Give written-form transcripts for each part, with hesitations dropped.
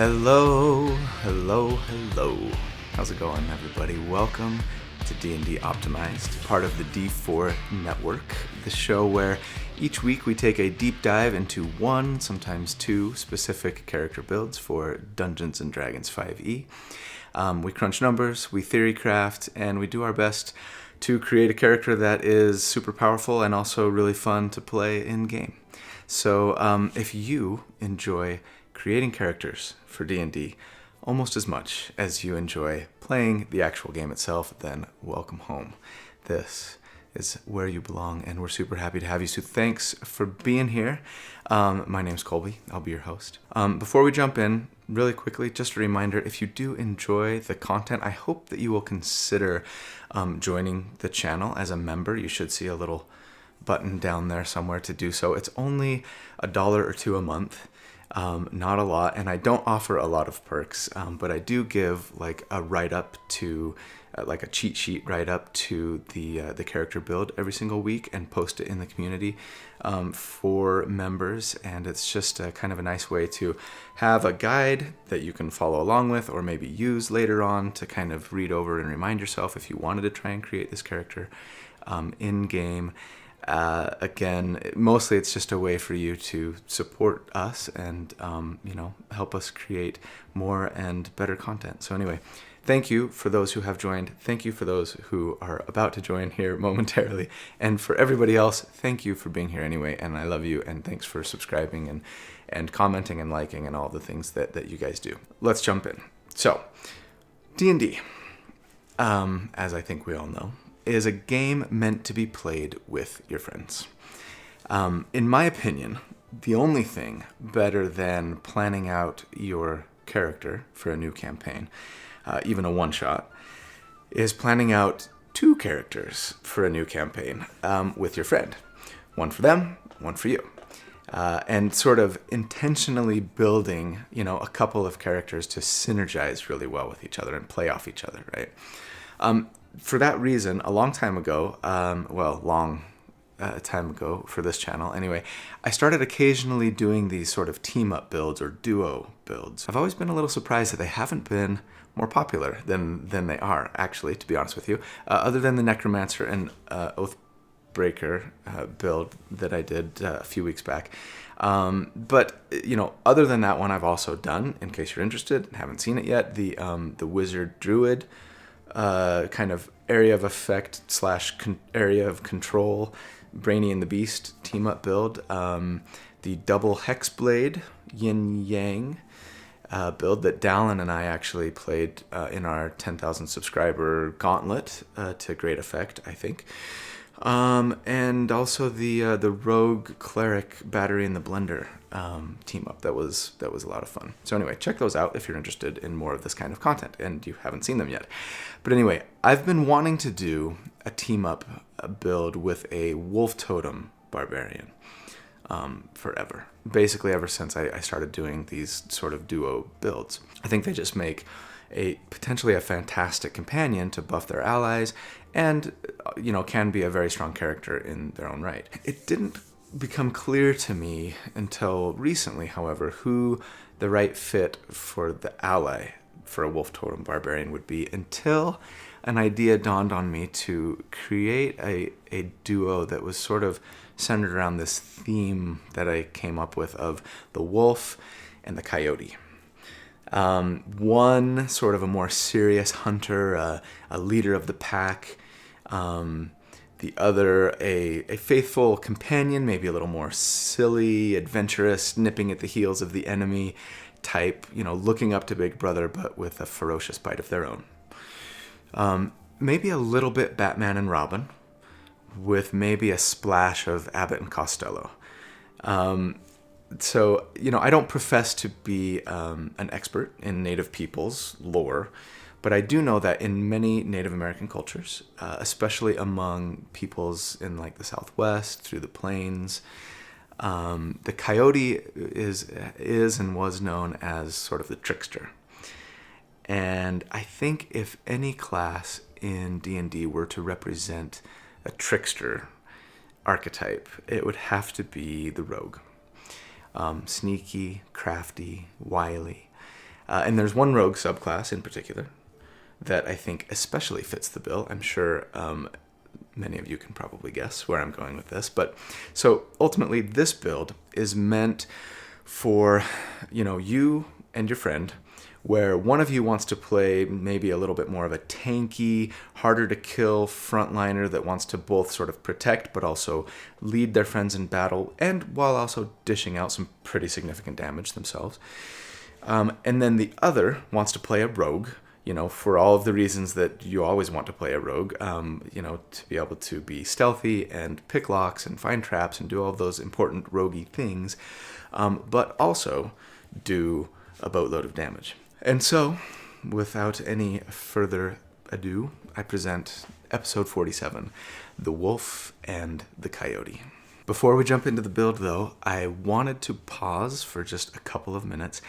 Hello. How's it going, everybody? Welcome to D&D Optimized, part of the D4 Network, the show where each week we take a deep dive into one, sometimes two, specific character builds for Dungeons & Dragons 5e. We crunch numbers, we theory craft, and we do our best to create a character that is super powerful and also really fun to play in-game. So if you enjoy creating characters for D&D almost as much as you enjoy playing the actual game itself, then welcome home. This is where you belong, and we're super happy to have you. So thanks for being here. My name's Colby. I'll be your host. Before we jump in, really quickly, just a reminder, if you do enjoy the content, I hope that you will consider joining the channel as a member. You should see a little button down there somewhere to do so. It's only $1 or $2 a month. Not a lot, and I don't offer a lot of perks, but I do give like a write-up to, like a cheat sheet write-up to the character build every single week and post it in the community for members, and it's just a kind of a nice way to have a guide that you can follow along with or maybe use later on to kind of read over and remind yourself if you wanted to try and create this character in-game. Again, mostly it's just a way for you to support us and, help us create more and better content. So anyway, thank you for those who have joined. Thank you for those who are about to join here momentarily. And for everybody else, thank you for being here anyway. And I love you. And thanks for subscribing and commenting and liking and all the things that you guys do. Let's jump in. So, D&D, as I think we all know, is a game meant to be played with your friends. In my opinion, the only thing better than planning out your character for a new campaign, even a one-shot, is planning out two characters for a new campaign with your friend. One for them, one for you. And sort of intentionally building, a couple of characters to synergize really well with each other and play off each other, right? For that reason, a long time ago, time ago for this channel anyway, I started occasionally doing these sort of team-up builds or duo builds. I've always been a little surprised that they haven't been more popular than they are, actually, to be honest with you, other than the Necromancer and Oathbreaker build that I did a few weeks back. But other than that one, I've also done, in case you're interested and haven't seen it yet, the Wizard Druid kind of area of effect / area of control, Brainy and the Beast team-up build, the double Hexblade Yin Yang build that Dallin and I actually played in our 10,000 subscriber gauntlet to great effect, I think. And also the Rogue Cleric Battery in the Blender team up. That was a lot of fun. So anyway, check those out if you're interested in more of this kind of content and you haven't seen them yet. But anyway, I've been wanting to do a team up build with a Wolf Totem Barbarian forever. Basically ever since I started doing these sort of duo builds. I think they just make potentially a fantastic companion to buff their allies and, can be a very strong character in their own right. It didn't become clear to me until recently, however, who the right fit for the ally for a Wolf Totem Barbarian would be, until an idea dawned on me to create a duo that was sort of centered around this theme that I came up with of the wolf and the coyote. One sort of a more serious hunter, a leader of the pack. The other, a faithful companion, maybe a little more silly, adventurous, nipping at the heels of the enemy type, looking up to Big Brother, but with a ferocious bite of their own. Maybe a little bit Batman and Robin, with maybe a splash of Abbott and Costello. So, I don't profess to be an expert in Native peoples' lore, but I do know that in many Native American cultures, especially among peoples in like the Southwest, through the plains, the coyote is and was known as sort of the trickster. And I think if any class in D&D were to represent a trickster archetype, it would have to be the rogue. Sneaky, crafty, wily. And there's one rogue subclass in particular that I think especially fits the bill. I'm sure many of you can probably guess where I'm going with this. But so ultimately, this build is meant for, you and your friend, where one of you wants to play maybe a little bit more of a tanky, harder to kill frontliner that wants to both sort of protect but also lead their friends in battle, and while also dishing out some pretty significant damage themselves. And then the other wants to play a rogue, for all of the reasons that you always want to play a rogue, to be able to be stealthy and pick locks and find traps and do all of those important roguey things, but also do a boatload of damage. And so, without any further ado, I present episode 47, The Wolf and the Coyote. Before we jump into the build, though, I wanted to pause for just a couple of minutes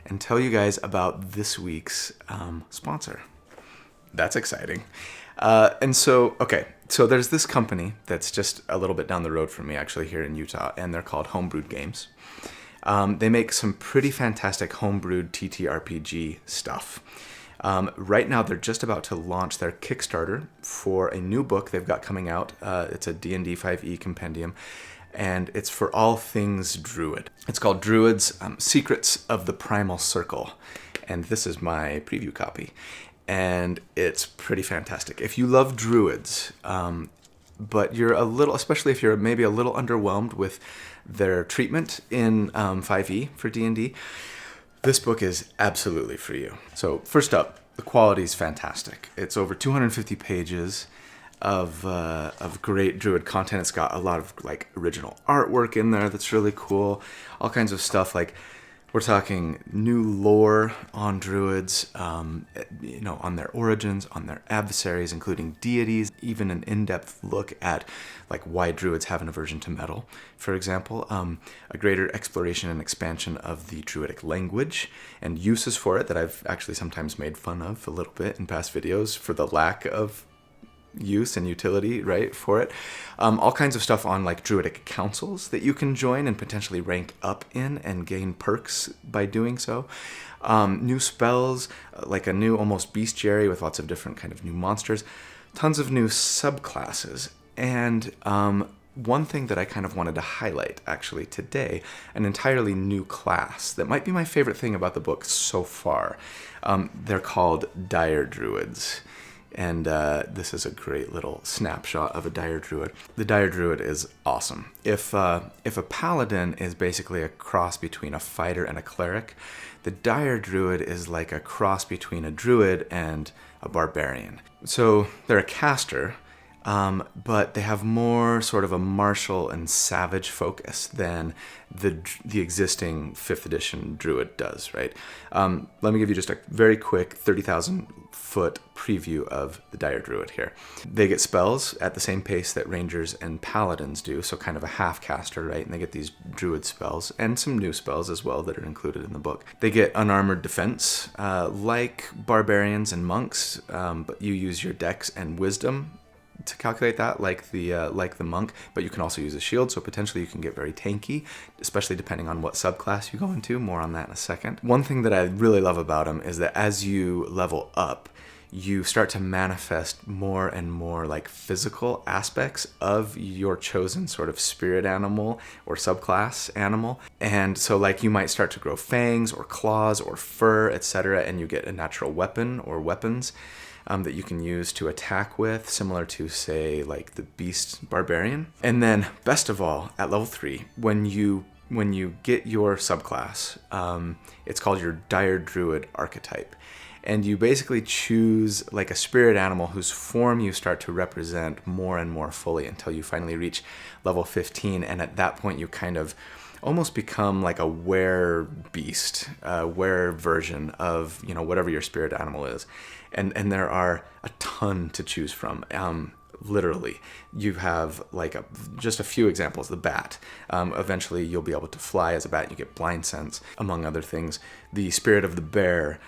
and tell you guys about this week's sponsor. That's exciting. So there's this company that's just a little bit down the road from me, actually, here in Utah, and they're called Homebrew Games. They make some pretty fantastic homebrewed TTRPG stuff. Right now, they're just about to launch their Kickstarter for a new book they've got coming out. It's a D&D 5e compendium, and it's for all things Druid. It's called Druid's Secrets of the Primal Circle, and this is my preview copy, and it's pretty fantastic. If you love Druids, but you're especially if you're maybe a little underwhelmed with their treatment in 5e for D&D, this book is absolutely for you. So first up, the quality is fantastic. It's over 250 pages of great Druid content. It's got a lot of original artwork in there that's really cool. All kinds of stuff we're talking new lore on Druids, on their origins, on their adversaries, including deities, even an in-depth look at why Druids have an aversion to metal, for example, a greater exploration and expansion of the Druidic language and uses for it that I've actually sometimes made fun of a little bit in past videos for the lack of use and utility, right, for it. All kinds of stuff on Druidic councils that you can join and potentially rank up in and gain perks by doing so. New spells, a new almost bestiary with lots of different kind of new monsters. Tons of new subclasses. And one thing that I kind of wanted to highlight actually today, an entirely new class that might be my favorite thing about the book so far. They're called Dire Druids. And this is a great little snapshot of a Dire Druid. The Dire Druid is awesome. If a paladin is basically a cross between a fighter and a cleric, the Dire Druid is like a cross between a druid and a barbarian. So they're a caster, but they have more sort of a martial and savage focus than the existing 5th edition Druid does, right? Let me give you just a very quick 30,000-foot preview of the Dire Druid here. They get spells at the same pace that Rangers and Paladins do, so kind of a half-caster, right? And they get these Druid spells, and some new spells as well that are included in the book. They get unarmored defense, like Barbarians and Monks, but you use your Dex and Wisdom to calculate that, like the monk, but you can also use a shield, so potentially you can get very tanky, especially depending on what subclass you go into. More on that in a second. One thing that I really love about him is that as you level up, you start to manifest more and more physical aspects of your chosen sort of spirit animal or subclass animal. And so you might start to grow fangs or claws or fur, etc., and you get a natural weapon or weapons that you can use to attack with, similar to, say, the Beast Barbarian. And then, best of all, at level 3, when you get your subclass, it's called your Dire Druid archetype. And you basically choose a spirit animal whose form you start to represent more and more fully until you finally reach level 15. And at that point, you kind of almost become a were beast, were version of, whatever your spirit animal is. And there are a ton to choose from. Literally, you have just a few examples. The bat. Eventually, you'll be able to fly as a bat. You get blind sense, among other things. The spirit of the bear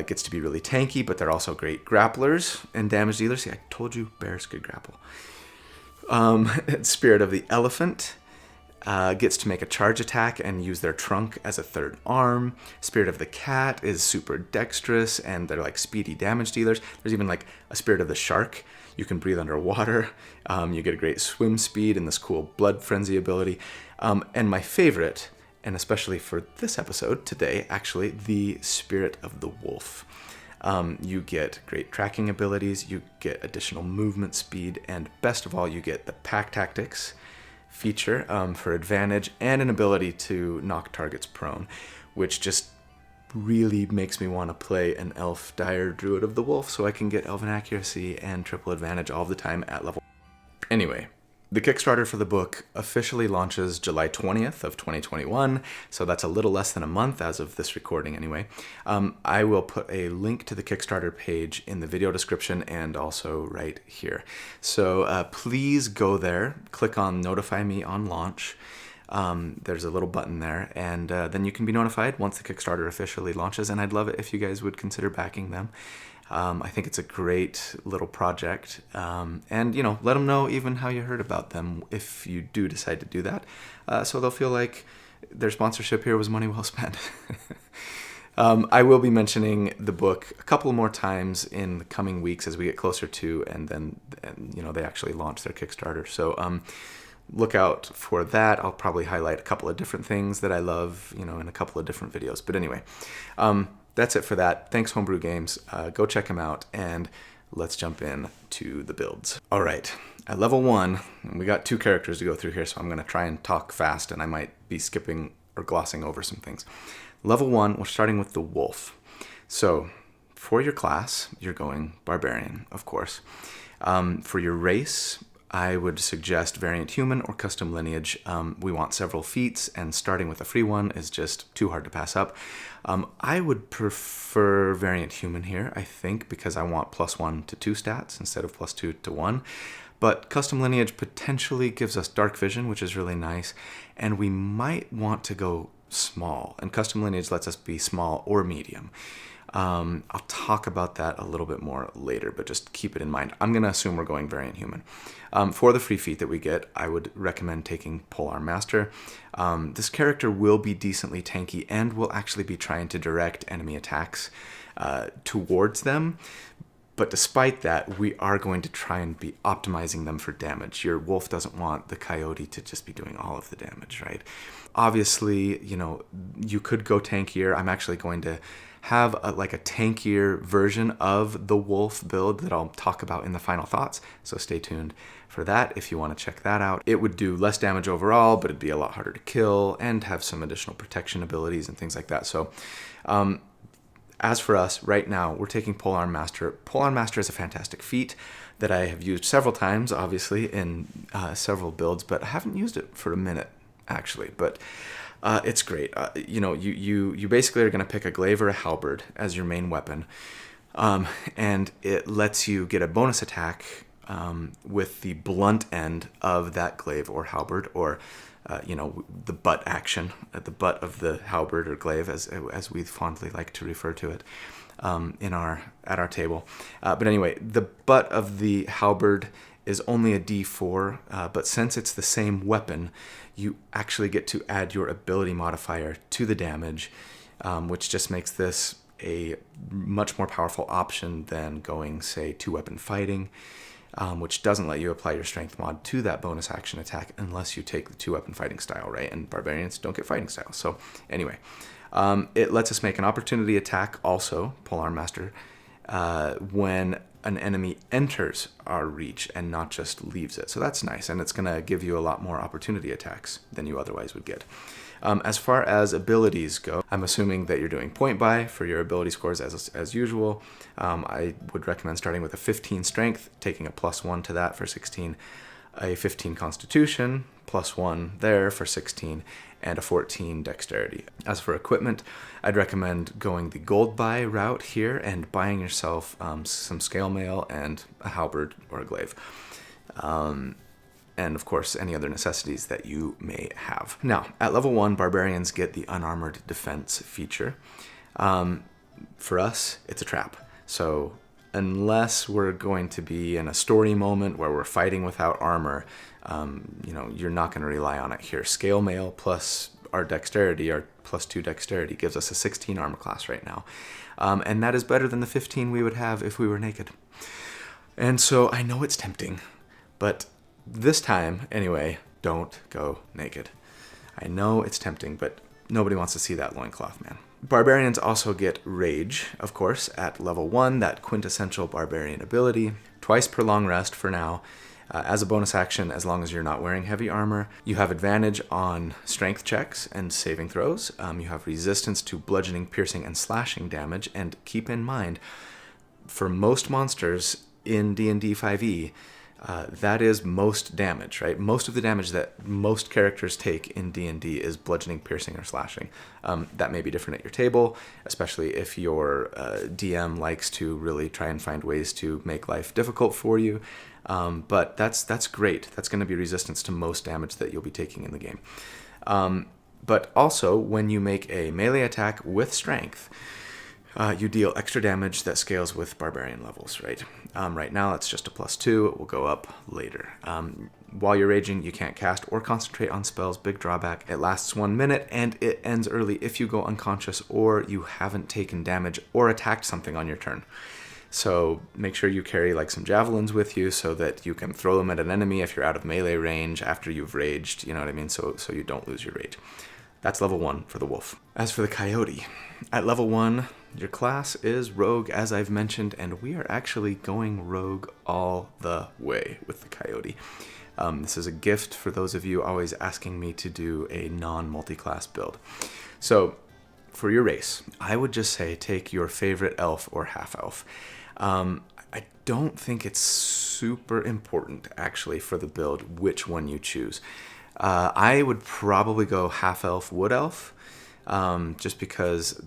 gets to be really tanky, but they're also great grapplers and damage dealers. See, I told you bears could grapple. Spirit of the elephant. gets to make a charge attack and use their trunk as a third arm. Spirit of the Cat is super dexterous, and they're like speedy damage dealers. There's even like a Spirit of the Shark. You can breathe underwater. You get a great swim speed and this cool blood frenzy ability. And my favorite, and especially for this episode today, actually, the Spirit of the Wolf. You get great tracking abilities, you get additional movement speed, and best of all, you get the Pack Tactics feature for advantage and an ability to knock targets prone, which just really makes me want to play an Elf Dire Druid of the Wolf so I can get Elven Accuracy and triple advantage all the time at level. Anyway, the Kickstarter for the book officially launches July 20th of 2021, so that's a little less than a month as of this recording anyway. I will put a link to the Kickstarter page in the video description and also right here. So please go there, click on Notify Me on launch. There's a little button there, and then you can be notified once the Kickstarter officially launches, and I'd love it if you guys would consider backing them. I think it's a great little project, and let them know even how you heard about them if you do decide to do that, so they'll feel like their sponsorship here was money well spent. I will be mentioning the book a couple more times in the coming weeks as we get closer to, and then they actually launch their Kickstarter. So look out for that. I'll probably highlight a couple of different things that I love, in a couple of different videos. But anyway, that's it for that. Thanks, Homebrew Games. Go check them out, and let's jump in to the builds. All right, at level 1, we got 2 characters to go through here, so I'm going to try and talk fast, and I might be skipping or glossing over some things. Level 1, we're starting with the Wolf. So for your class, you're going Barbarian, of course. For your race, I would suggest Variant Human or Custom Lineage. We want several feats, and starting with a free one is just too hard to pass up. I would prefer Variant Human here, I think, because I want +1 to 2 stats instead of +2 to 1. But Custom Lineage potentially gives us Dark Vision, which is really nice, and we might want to go small, and Custom Lineage lets us be small or medium. I'll talk about that a little bit more later, but just keep it in mind. I'm going to assume we're going Variant Human. For the free feat that we get, I would recommend taking Polearm Master. This character will be decently tanky and will actually be trying to direct enemy attacks towards them. But despite that, we are going to try and be optimizing them for damage. Your wolf doesn't want the coyote to just be doing all of the damage, right? Obviously, you could go tankier. I'm actually going to have a tankier version of the wolf build that I'll talk about in the final thoughts. So stay tuned for that if you want to check that out. It would do less damage overall, but it'd be a lot harder to kill and have some additional protection abilities and things like that. So as for us, right now, we're taking Polearm Master. Polearm Master is a fantastic feat that I have used several times, obviously, in several builds, but I haven't used it for a minute, actually. But it's great. You basically are going to pick a glaive or a halberd as your main weapon, and it lets you get a bonus attack with the blunt end of that glaive or halberd, or the butt action at the butt of the halberd or glaive, as we fondly like to refer to it at our table. But anyway, the butt of the halberd is only a D4, but since it's the same weapon, you actually get to add your ability modifier to the damage, which just makes this a much more powerful option than going, say, 2-weapon fighting, which doesn't let you apply your strength mod to that bonus action attack unless you take the 2-weapon fighting style, right? And barbarians don't get fighting styles. So anyway, it lets us make an opportunity attack also, Polearm Master, when an enemy enters our reach and not just leaves it. So that's nice, and it's going to give you a lot more opportunity attacks than you otherwise would get. As far as abilities go, I'm assuming that you're doing point buy for your ability scores as usual. I would recommend starting with a 15 strength, taking a +1 to that for 16, a 15 constitution, +1 there for 16, and a 14 dexterity. As for equipment, I'd recommend going the gold buy route here and buying yourself some scale mail and a halberd or a glaive. And of course, any other necessities that you may have. Now, at level 1, barbarians get the unarmored defense feature. For us, it's a trap. So unless we're going to be in a story moment where we're fighting without armor, you're not going to rely on it here. Scale mail plus our dexterity, our +2 dexterity, gives us a 16 armor class right now. And that is better than the 15 we would have if we were naked. And so I know it's tempting, but this time, anyway, don't go naked. I know it's tempting, but nobody wants to see that loincloth, man. Barbarians also get Rage, of course, at level 1, that quintessential barbarian ability. Twice per long rest for now. As a bonus action, as long as you're not wearing heavy armor. You have advantage on strength checks and saving throws. You have resistance to bludgeoning, piercing, and slashing damage. And keep in mind, for most monsters in D&D 5e, that is most damage, right? Most of the damage that most characters take in D&D is bludgeoning, piercing, or slashing. That may be different at your table, especially if your DM likes to really try and find ways to make life difficult for you. But that's great. That's going to be resistance to most damage that you'll be taking in the game. But also, when you make a melee attack with strength, you deal extra damage that scales with barbarian levels, right? Right now, it's just a +2. It will go up later. While you're raging, you can't cast or concentrate on spells. Big drawback. It lasts 1 minute, and it ends early if you go unconscious or you haven't taken damage or attacked something on your turn. So make sure you carry like some javelins with you so that you can throw them at an enemy if you're out of melee range after you've raged, you know what I mean? So you don't lose your rage. That's level 1 for the wolf. As for the coyote, at level 1, your class is rogue, as I've mentioned, and we are actually going rogue all the way with the coyote. This is a gift for those of you always asking me to do a non-multi-class build. So for your race, I would just say take your favorite elf or half-elf. I don't think it's super important, actually, for the build which one you choose. I would probably go half-elf, wood-elf, just because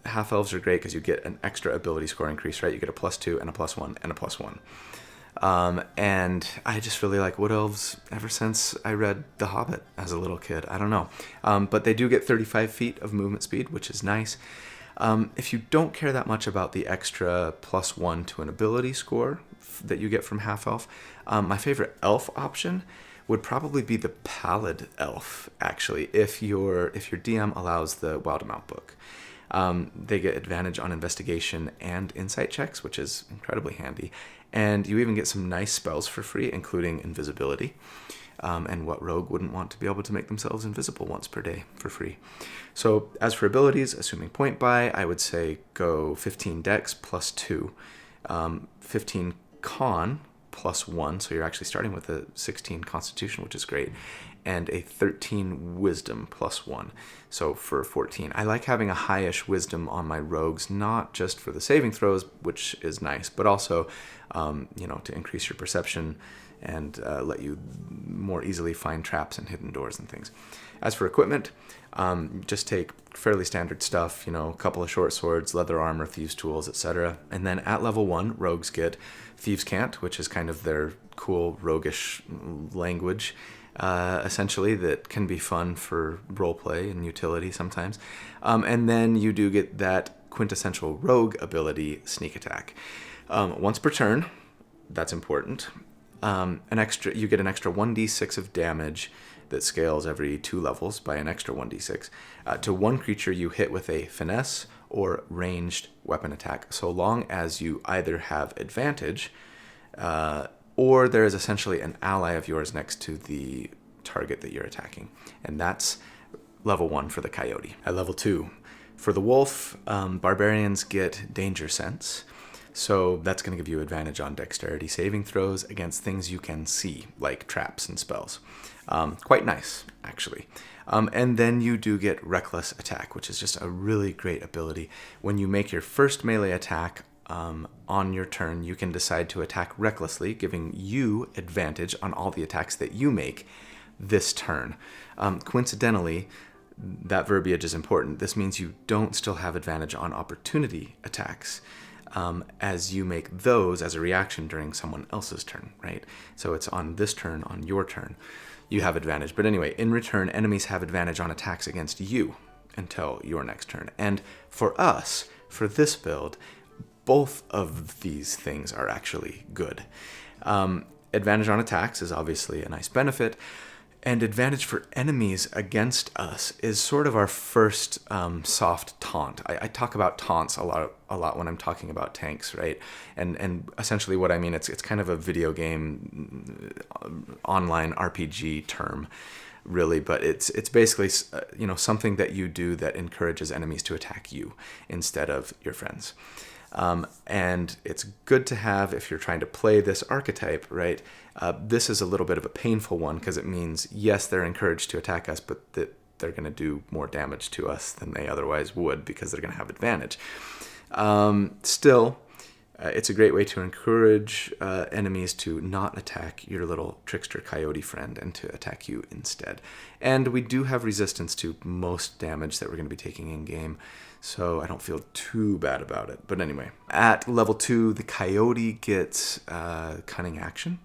half-elves are great because you get an extra ability score increase, right? You get a +2 and a +1 and a +1. And I just really like wood elves ever since I read The Hobbit as a little kid. I don't know. But they do get 35 feet of movement speed, which is nice. If you don't care that much about the extra +1 to an ability score that you get from half-elf, my favorite elf option would probably be the Pallid Elf, actually, if your DM allows the Wild Amount book. They get advantage on investigation and insight checks, which is incredibly handy. And you even get some nice spells for free, including invisibility. And what rogue wouldn't want to be able to make themselves invisible once per day for free? So as for abilities, assuming point buy, I would say go 15 dex +2, 15 con +1, so you're actually starting with a 16 constitution, which is great, and a 13 wisdom +1, so for 14. I like having a high-ish wisdom on my rogues, not just for the saving throws, which is nice, but also to increase your perception and let you more easily find traps and hidden doors and things. As for equipment, just take fairly standard stuff, a couple of short swords, leather armor, thieves' tools, etc. And then at level 1, rogues get Thieves' Cant, which is kind of their cool roguish language, essentially, that can be fun for roleplay and utility sometimes. And then you do get that quintessential rogue ability, Sneak Attack. Once per turn, that's important. You get an extra 1d6 of damage that scales every 2 levels by an extra 1d6 to one creature you hit with a finesse or ranged weapon attack, so long as you either have advantage or there is essentially an ally of yours next to the target that you're attacking. And that's level 1 for the coyote. At level 2, for the wolf, barbarians get danger sense. So that's going to give you advantage on dexterity saving throws against things you can see, like traps and spells. Quite nice, actually. And then you do get Reckless Attack, which is just a really great ability. When you make your first melee attack on your turn, you can decide to attack recklessly, giving you advantage on all the attacks that you make this turn. Coincidentally, that verbiage is important. This means you don't still have advantage on opportunity attacks, as you make those as a reaction during someone else's turn, right? So it's on this turn, on your turn, you have advantage. But anyway, in return, enemies have advantage on attacks against you until your next turn. And for us, for this build, both of these things are actually good. Advantage on attacks is obviously a nice benefit, and advantage for enemies against us is sort of our first soft taunt. I talk about taunts a lot when I'm talking about tanks, right? And essentially what I mean, it's kind of a video game online RPG term, really, but it's basically something that you do that encourages enemies to attack you instead of your friends. And it's good to have if you're trying to play this archetype, right? This is a little bit of a painful one because it means, yes, they're encouraged to attack us, but they're going to do more damage to us than they otherwise would because they're going to have advantage. Still, it's a great way to encourage enemies to not attack your little trickster coyote friend and to attack you instead. And we do have resistance to most damage that we're going to be taking in game, so I don't feel too bad about it. But anyway, at level 2, the coyote gets cunning action,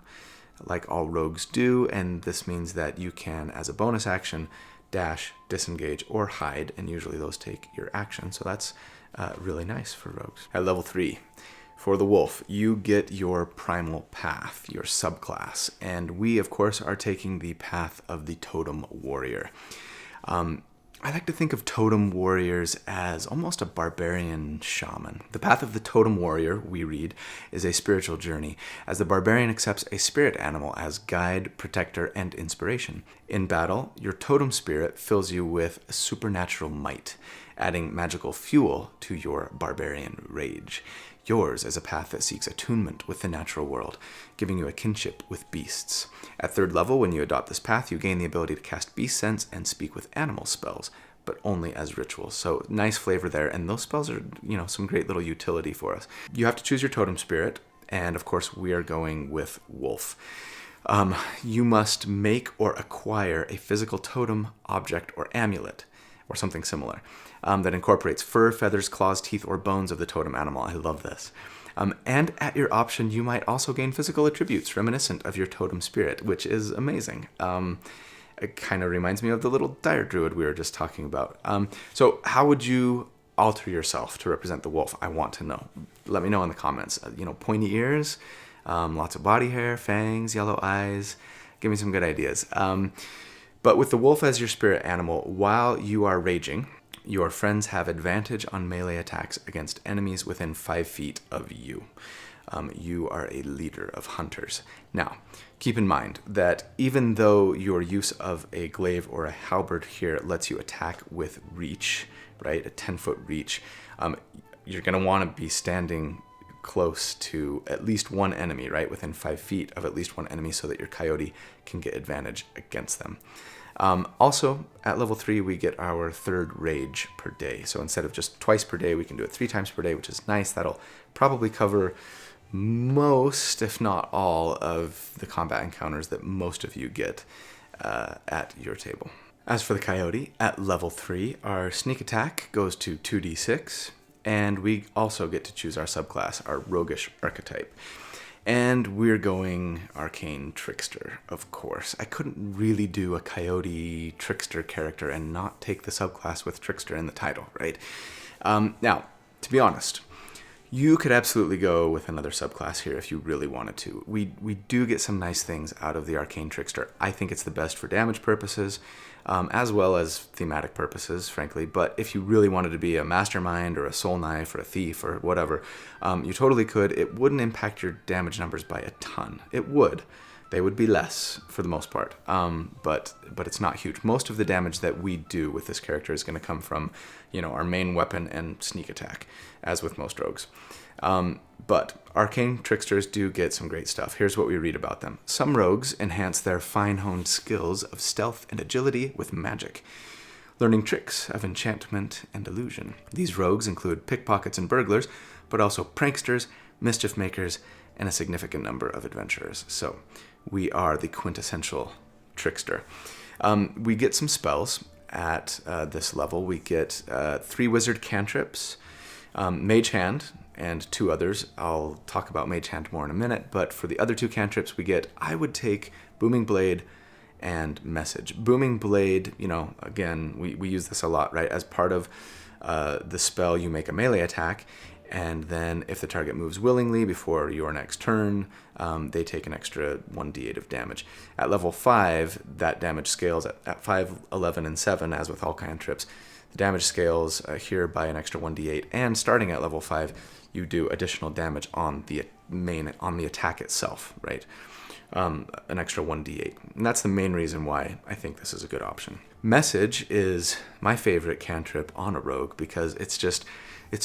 like all rogues do, and this means that you can, as a bonus action, dash, disengage, or hide, and usually those take your action, so that's really nice for rogues. At level 3, for the wolf, you get your primal path, your subclass, and we, of course, are taking the path of the totem warrior. I like to think of totem warriors as almost a barbarian shaman. The path of the totem warrior, we read, is a spiritual journey, as the barbarian accepts a spirit animal as guide, protector, and inspiration. In battle, your totem spirit fills you with supernatural might, adding magical fuel to your barbarian rage. Yours is a path that seeks attunement with the natural world, giving you a kinship with beasts. At 3rd level, when you adopt this path, you gain the ability to cast beast sense and speak with animal spells, but only as rituals. So nice flavor there, and those spells are, some great little utility for us. You have to choose your totem spirit, and of course we are going with wolf. You must make or acquire a physical totem, object, or amulet, or something similar, that incorporates fur, feathers, claws, teeth, or bones of the totem animal. I love this. And at your option, you might also gain physical attributes reminiscent of your totem spirit, which is amazing. It kind of reminds me of the little dire druid we were just talking about. So how would you alter yourself to represent the wolf? I want to know. Let me know in the comments. Pointy ears, lots of body hair, fangs, yellow eyes. Give me some good ideas. But with the wolf as your spirit animal, while you are raging, your friends have advantage on melee attacks against enemies within 5 feet of you. You are a leader of hunters. Now, keep in mind that even though your use of a glaive or a halberd here lets you attack with reach, right, a 10-foot reach, you're going to want to be standing close to at least one enemy, right, within 5 feet of at least one enemy so that your coyote can get advantage against them. Also, at level 3, we get our 3rd rage per day. So instead of just twice per day, we can do it 3 times per day, which is nice. That'll probably cover most, if not all, of the combat encounters that most of you get at your table. As for the coyote, at level 3, our sneak attack goes to 2d6, and we also get to choose our subclass, our roguish archetype. And we're going Arcane Trickster, of course. I couldn't really do a Coyote Trickster character and not take the subclass with Trickster in the title, right? Now, to be honest, you could absolutely go with another subclass here if you really wanted to. We do get some nice things out of the Arcane Trickster. I think it's the best for damage purposes, as well as thematic purposes, frankly. But if you really wanted to be a mastermind or a soul knife or a thief or whatever, you totally could. It wouldn't impact your damage numbers by a ton. It would. They would be less for the most part, but it's not huge. Most of the damage that we do with this character is going to come from, our main weapon and sneak attack, as with most rogues. But Arcane Tricksters do get some great stuff. Here's what we read about them. Some rogues enhance their fine-honed skills of stealth and agility with magic, learning tricks of enchantment and illusion. These rogues include pickpockets and burglars, but also pranksters, mischief makers, and a significant number of adventurers. So we are the quintessential trickster. We get some spells at this level. We get 3 wizard cantrips, Mage Hand, and 2 others. I'll talk about Mage Hand more in a minute, but for the other 2 cantrips we get, I would take Booming Blade and Message. Booming Blade, again, we use this a lot, right? As part of the spell, you make a melee attack, And then if the target moves willingly before your next turn, they take an extra 1d8 of damage. At level 5, that damage scales at 5, 11, and 7, as with all cantrips. The damage scales here by an extra 1d8, and starting at level 5, you do additional damage on the attack itself, right? An extra 1d8. And that's the main reason why I think this is a good option. Message is my favorite cantrip on a rogue because it's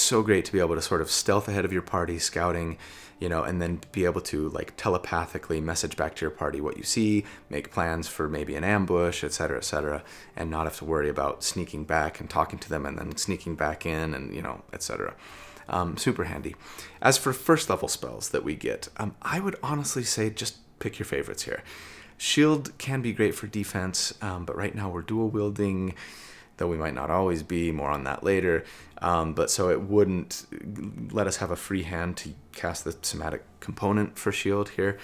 so great to be able to sort of stealth ahead of your party, scouting, and then be able to like telepathically message back to your party what you see, make plans for maybe an ambush, etc., and not have to worry about sneaking back and talking to them and then sneaking back in and, etc. Super handy. As for first level spells that we get, I would honestly say just pick your favorites here. Shield can be great for defense, but right now we're dual wielding, though we might not always be, more on that later. But so it wouldn't let us have a free hand to cast the somatic component for shield here.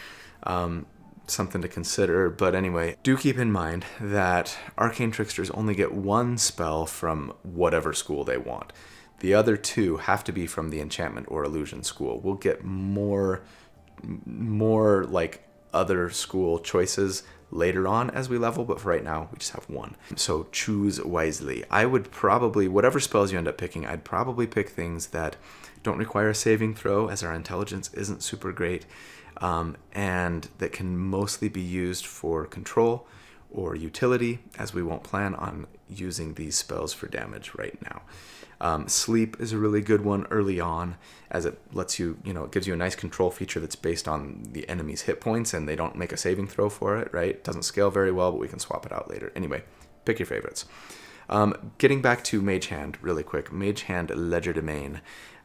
Something to consider. But anyway, do keep in mind that arcane tricksters only get one spell from whatever school they want. The other two have to be from the enchantment or illusion school. We'll get more like other school choices later on as we level, but for right now we just have one. So choose wisely. I would probably, whatever spells you end up picking, I'd probably pick things that don't require a saving throw, as our intelligence isn't super great, and that can mostly be used for control or utility, as we won't plan on using these spells for damage right now. Sleep is a really good one early on, as it lets you, it gives you a nice control feature that's based on the enemy's hit points, and they don't make a saving throw for it, right? It doesn't scale very well, but we can swap it out later. Anyway, pick your favorites. Getting back to Mage Hand really quick. Mage Hand Legerdemain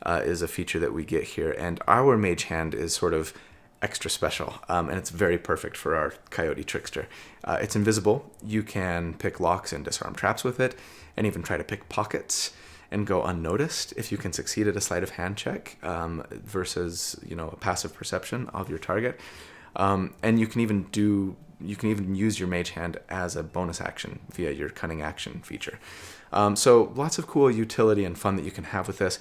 is a feature that we get here, and our Mage Hand is sort of extra special, and it's very perfect for our Coyote Trickster. It's invisible. You can pick locks and disarm traps with it, and even try to pick pockets and go unnoticed if you can succeed at a sleight of hand check versus a passive perception of your target. And you can even use your Mage Hand as a bonus action via your Cunning Action feature. So lots of cool utility and fun that you can have with this.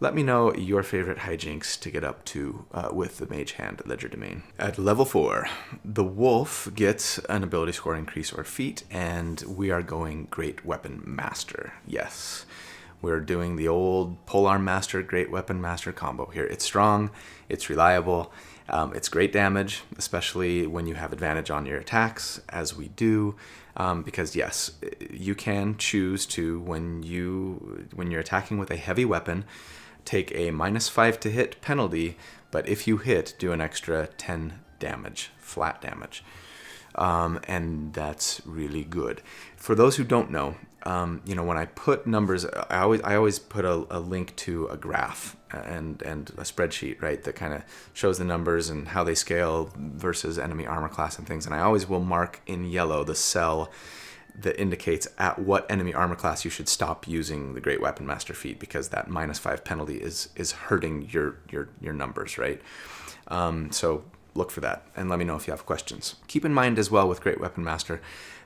Let me know your favorite hijinks to get up to with the Mage Hand Legerdemain. At level 4, the Wolf gets an ability score increase or feat, and we are going Great Weapon Master. Yes, we're doing the old Polearm Master, Great Weapon Master combo here. It's strong, it's reliable, it's great damage, especially when you have advantage on your attacks, as we do. Because yes, you can choose to, when you're attacking with a heavy weapon, take a -5 to hit penalty, but if you hit, do an extra 10 damage, flat damage. And that's really good. For those who don't know, when I put numbers, I always put a link to a graph and a spreadsheet, right, that kind of shows the numbers and how they scale versus enemy armor class and things. And I always will mark in yellow the cell that indicates at what enemy armor class you should stop using the Great Weapon Master feat, because that -5 penalty is hurting your numbers, right? So look for that and let me know if you have questions. Keep in mind as well with Great Weapon Master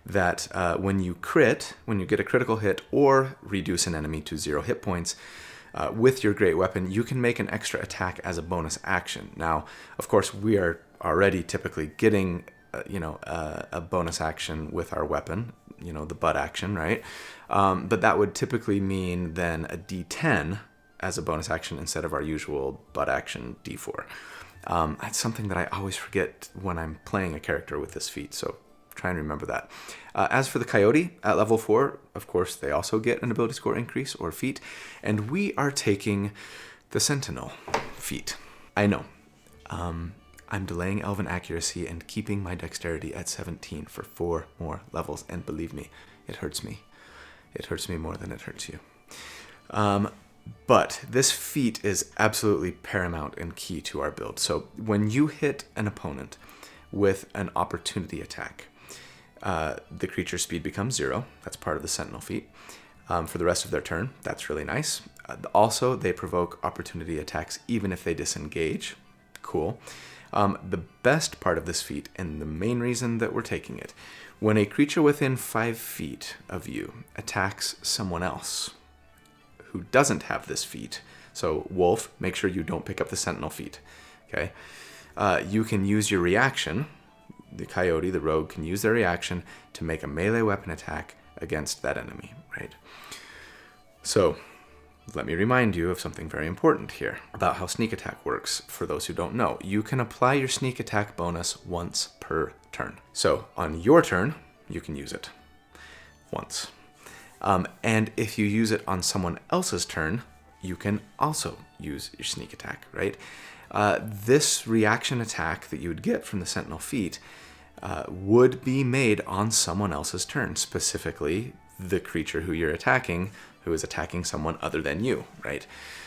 that when you get a critical hit or reduce an enemy to 0 hit points, with your Great Weapon, you can make an extra attack as a bonus action. Now, of course, we are already typically getting a bonus action with our weapon, the butt action, right? But that would typically mean then a D10 as a bonus action instead of our usual butt action D4. That's something that I always forget when I'm playing a character with this feat, so try and remember that. As for the Coyote, at level 4, of course, they also get an ability score increase or feat, and we are taking the Sentinel feat. I know. I'm delaying Elven Accuracy and keeping my Dexterity at 17 for 4 more levels, and believe me, it hurts me. It hurts me more than it hurts you. But this feat is absolutely paramount and key to our build. So when you hit an opponent with an opportunity attack, the creature's speed becomes 0. That's part of the Sentinel feat. For the rest of their turn, that's really nice. Also, they provoke opportunity attacks even if they disengage. Cool. The best part of this feat, and the main reason that we're taking it, when a creature within 5 feet of you attacks someone else who doesn't have this feat, So wolf, make sure you don't pick up the sentinel feat. Okay. You can use your reaction. The coyote, the rogue, can use their reaction to make a melee weapon attack against that enemy, right? So let me remind you of something very important here about how sneak attack works for those who don't know. You can apply your sneak attack bonus once per turn. So on your turn, you can use it once. And if you use it on someone else's turn, you can also use your sneak attack, right? This reaction attack that you would get from the sentinel feat would be made on someone else's turn, specifically the creature who you're attacking, who is attacking someone other than you, right?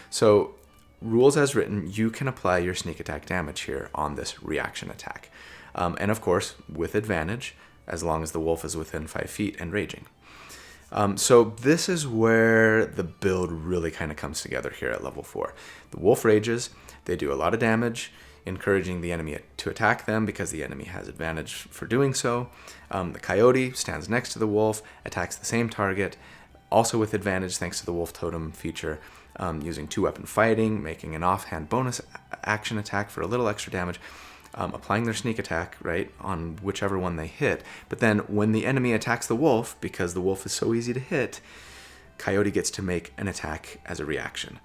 So rules as written, you can apply your sneak attack damage here on this reaction attack. And of course, with advantage, as long as the wolf is within 5 feet and raging. So this is where the build really kind of comes together here at level 4. The wolf rages, they do a lot of damage, encouraging the enemy to attack them because the enemy has advantage for doing so. The coyote stands next to the wolf, attacks the same target, also with advantage thanks to the wolf totem feature, using 2-weapon fighting, making an offhand bonus action attack for a little extra damage, applying their sneak attack, right, on whichever one they hit. But then when the enemy attacks the wolf, because the wolf is so easy to hit, coyote gets to make an attack as a reaction.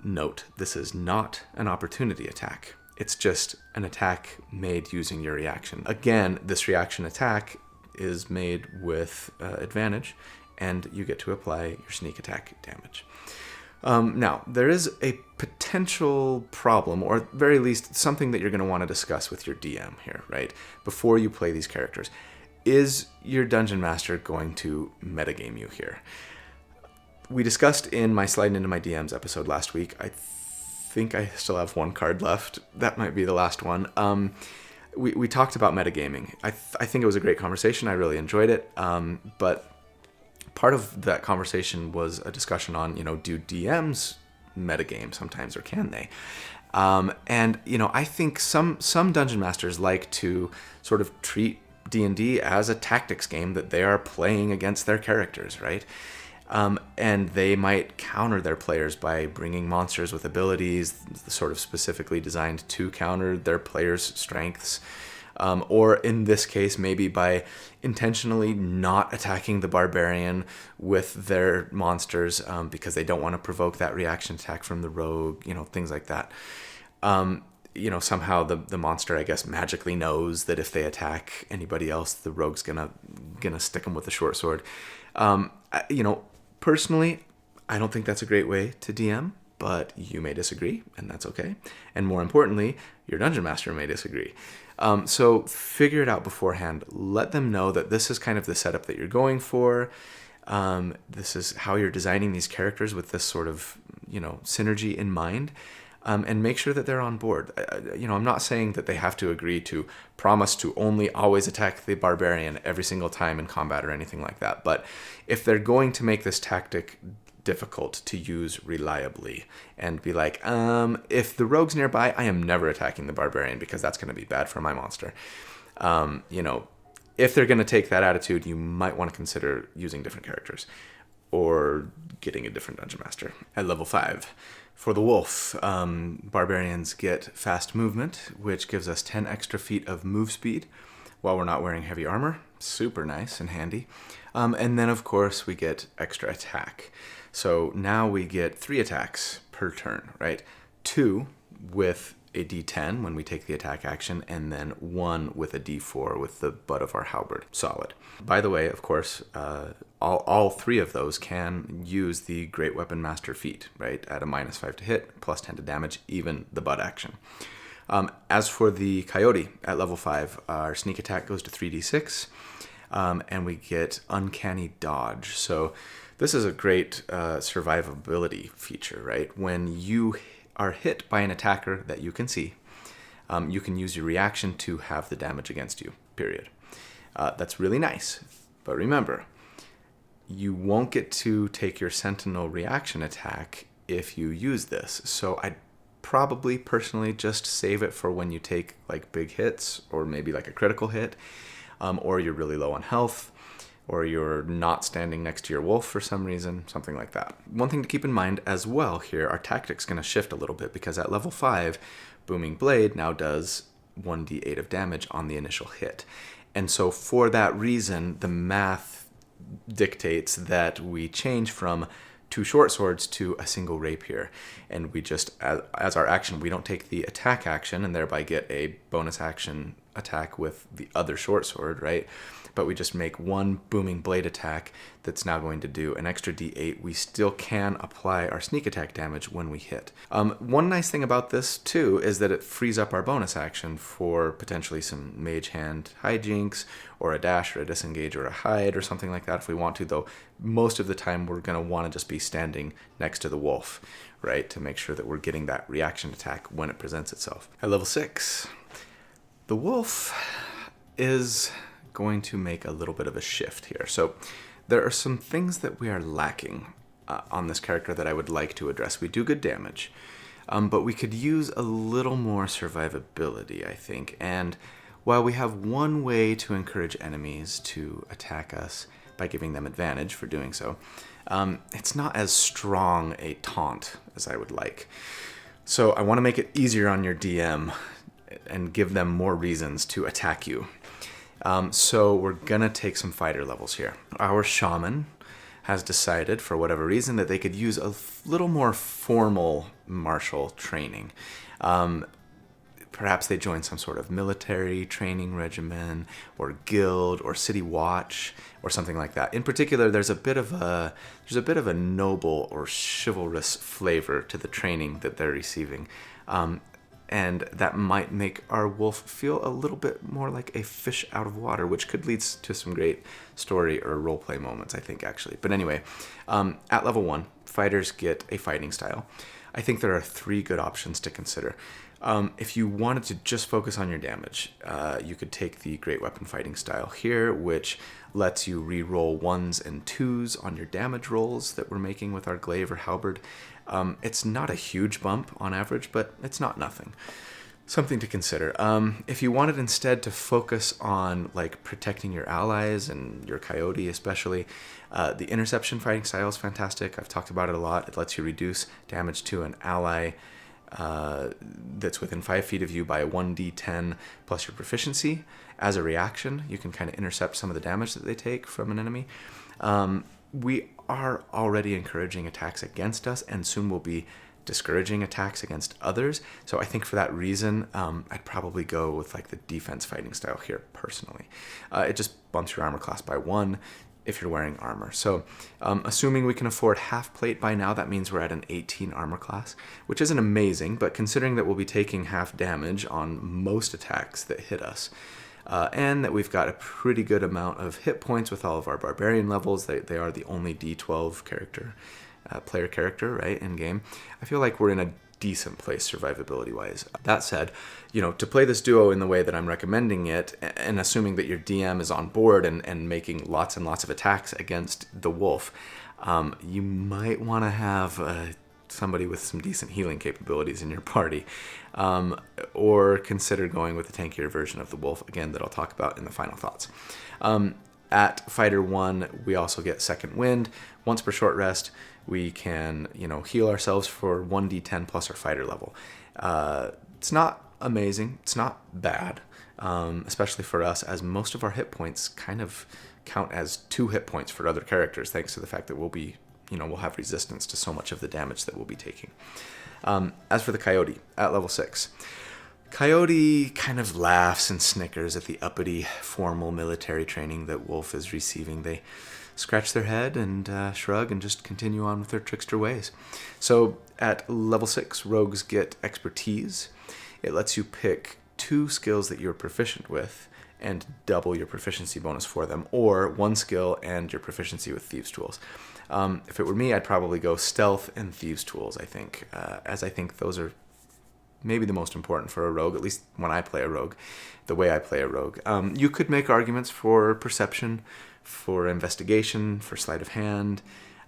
Note, this is not an opportunity attack. It's just an attack made using your reaction. Again, this reaction attack is made with advantage, and you get to apply your sneak attack damage. Now, there is a potential problem, or at very least something that you're going to want to discuss with your DM here, right? Before you play these characters. Is your Dungeon Master going to metagame you here? We discussed in my Sliding Into My DMs episode last week. I think I still have one card left. That might be the last one. We talked about metagaming. I think it was a great conversation. I really enjoyed it. But part of that conversation was a discussion on, do DMs metagame sometimes, or can they? And, I think some Dungeon Masters like to sort of treat D&D as a tactics game that they are playing against their characters, right? And they might counter their players by bringing monsters with abilities sort of specifically designed to counter their players' strengths. Or in this case, maybe by intentionally not attacking the barbarian with their monsters because they don't want to provoke that reaction attack from the rogue, things like that. Somehow the monster, I guess, magically knows that if they attack anybody else, the rogue's gonna stick them with the short sword. Personally, I don't think that's a great way to DM, but you may disagree, and that's okay. And more importantly, your Dungeon Master may disagree. So figure it out beforehand. Let them know that this is kind of the setup that you're going for. This is how you're designing these characters with this sort of, synergy in mind. And make sure that they're on board. I'm not saying that they have to agree to promise to only always attack the barbarian every single time in combat or anything like that. But if they're going to make this tactic difficult to use reliably and be like, if the rogue's nearby, I am never attacking the barbarian because that's going to be bad for my monster. If they're going to take that attitude, you might want to consider using different characters or getting a different Dungeon Master. At level 5, for the wolf, barbarians get fast movement, which gives us 10 extra feet of move speed while we're not wearing heavy armor. Super nice and handy. And then, of course, we get extra attack. So now we get 3 attacks per turn, right? 2 with a D10 when we take the attack action, and then 1 with a D4 with the butt of our halberd. Solid. By the way, of course, all 3 of those can use the Great Weapon Master feat, right? At a -5 to hit, +10 to damage, even the butt action. As for the Coyote, at level 5, our sneak attack goes to 3d6, and we get Uncanny Dodge. So this is a great survivability feature, right? When you are hit by an attacker that you can see, you can use your reaction to have the damage against you, period. That's really nice. But remember, you won't get to take your Sentinel reaction attack if you use this. So I'd probably personally just save it for when you take like big hits or maybe like a critical hit, or you're really low on health. or you're not standing next to your wolf for some reason, something like that. One thing to keep in mind as well here, our tactic's going to shift a little bit because at level 5, Booming Blade now does 1d8 of damage on the initial hit. And so for that reason, the math dictates that we change from 2 short swords to a single rapier. And we just, as our action, we don't take the attack action and thereby get a bonus action attack with the other short sword, right? But we just make one Booming Blade attack that's now going to do an extra d8. We still can apply our sneak attack damage when we hit. One nice thing about this, too, is that it frees up our bonus action for potentially some Mage Hand hijinks, or a dash, or a disengage, or a hide, or something like that if we want to, though most of the time we're going to want to just be standing next to the wolf, right, to make sure that we're getting that reaction attack when it presents itself. At level 6, the wolf is going to make a little bit of a shift here. So there are some things that we are lacking on this character that I would like to address. We do good damage, but we could use a little more survivability, I think. And while we have one way to encourage enemies to attack us by giving them advantage for doing so, it's not as strong a taunt as I would like. So I want to make it easier on your DM and give them more reasons to attack you. So we're gonna take some fighter levels here. Our shaman has decided, for whatever reason, that they could use a little more formal martial training. Perhaps they join some sort of military training regimen, or guild, or city watch, or something like that. In particular, there's a bit of a noble or chivalrous flavor to the training that they're receiving. And that might make our wolf feel a little bit more like a fish out of water, which could lead to some great story or roleplay moments, I think, actually. But anyway, at level 1, fighters get a fighting style. I think there are 3 good options to consider. If you wanted to just focus on your damage, you could take the Great Weapon Fighting style here, which lets you re-roll 1s and 2s on your damage rolls that we're making with our glaive or halberd. It's not a huge bump on average, but it's not nothing. Something to consider. If you wanted instead to focus on like protecting your allies and your Coyote especially, the Interception Fighting style is fantastic. I've talked about it a lot. It lets you reduce damage to an ally that's within 5 feet of you by a 1d10 plus your proficiency. As a reaction, you can kind of intercept some of the damage that they take from an enemy. We are already encouraging attacks against us, and soon will be discouraging attacks against others. So I think for that reason, I'd probably go with like the defense fighting style here personally. It just bumps your armor class by 1 if you're wearing armor. So assuming we can afford half plate by now, that means we're at an 18 armor class, which isn't amazing, but considering that we'll be taking half damage on most attacks that hit us, and that we've got a pretty good amount of hit points with all of our barbarian levels, they are the only D12 player character, right, in game, I feel like we're in a decent place survivability-wise. That said, to play this duo in the way that I'm recommending it, and assuming that your DM is on board and making lots and lots of attacks against the wolf, you might want to have somebody with some decent healing capabilities in your party, or consider going with the tankier version of the wolf, again, that I'll talk about in the final thoughts. At Fighter 1, we also get Second Wind. Once per short rest, we can, heal ourselves for 1d10 plus our fighter level. It's not amazing. It's not bad, especially for us, as most of our hit points kind of count as 2 hit points for other characters, thanks to the fact that we'll have resistance to so much of the damage that we'll be taking. As for the Coyote, at level 6, Coyote kind of laughs and snickers at the uppity, formal military training that Wolf is receiving. They scratch their head and shrug and just continue on with their trickster ways. So at level 6, rogues get expertise. It lets you pick 2 skills that you're proficient with and double your proficiency bonus for them, or 1 skill and your proficiency with Thieves' Tools. If it were me, I'd probably go Stealth and Thieves' Tools, I think, as I think those are maybe the most important for a rogue, at least when I play a rogue, the way I play a rogue. You could make arguments for Perception, for Investigation, for Sleight of Hand.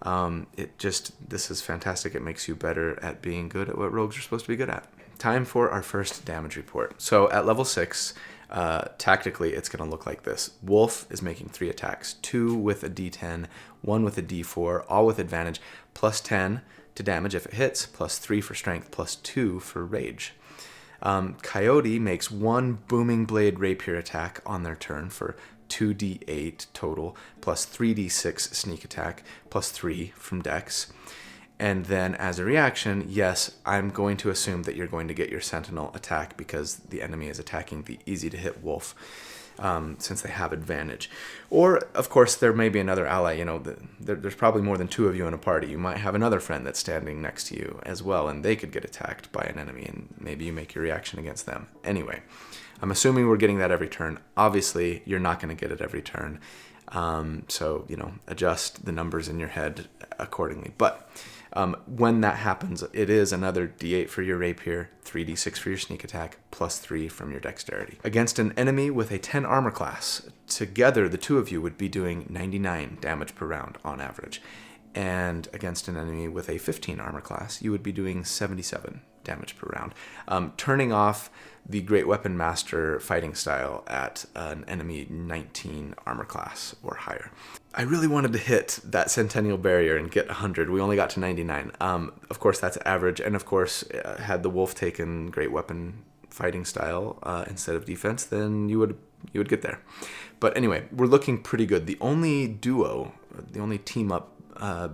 This is fantastic. It makes you better at being good at what rogues are supposed to be good at. Time for our first damage report. So at level 6, Tactically, it's going to look like this. Wolf is making 3 attacks, 2 with a d10, 1 with a d4, all with advantage, plus 10 to damage if it hits, plus 3 for strength, plus 2 for rage. Coyote makes 1 booming blade rapier attack on their turn for 2d8 total, plus 3d6 sneak attack, plus 3 from dex. And then as a reaction, yes, I'm going to assume that you're going to get your sentinel attack because the enemy is attacking the easy to hit wolf, since they have advantage. Or, of course, there may be another ally. There's probably more than 2 of you in a party. You might have another friend that's standing next to you as well, and they could get attacked by an enemy, and maybe you make your reaction against them. Anyway, I'm assuming we're getting that every turn. Obviously, you're not going to get it every turn. So, adjust the numbers in your head accordingly. But when that happens, it is another d8 for your rapier, 3d6 for your sneak attack, plus 3 from your dexterity. Against an enemy with a 10 armor class, together the 2 of you would be doing 99 damage per round on average. And against an enemy with a 15 armor class, you would be doing 77 damage per round. Turning off the Great Weapon Master fighting style at an enemy 19 armor class or higher. I really wanted to hit that Centennial barrier and get 100. We only got to 99. Of course, that's average. And of course, had the wolf taken Great Weapon fighting style instead of defense, then you would get there. But anyway, we're looking pretty good. The only duo, the only team up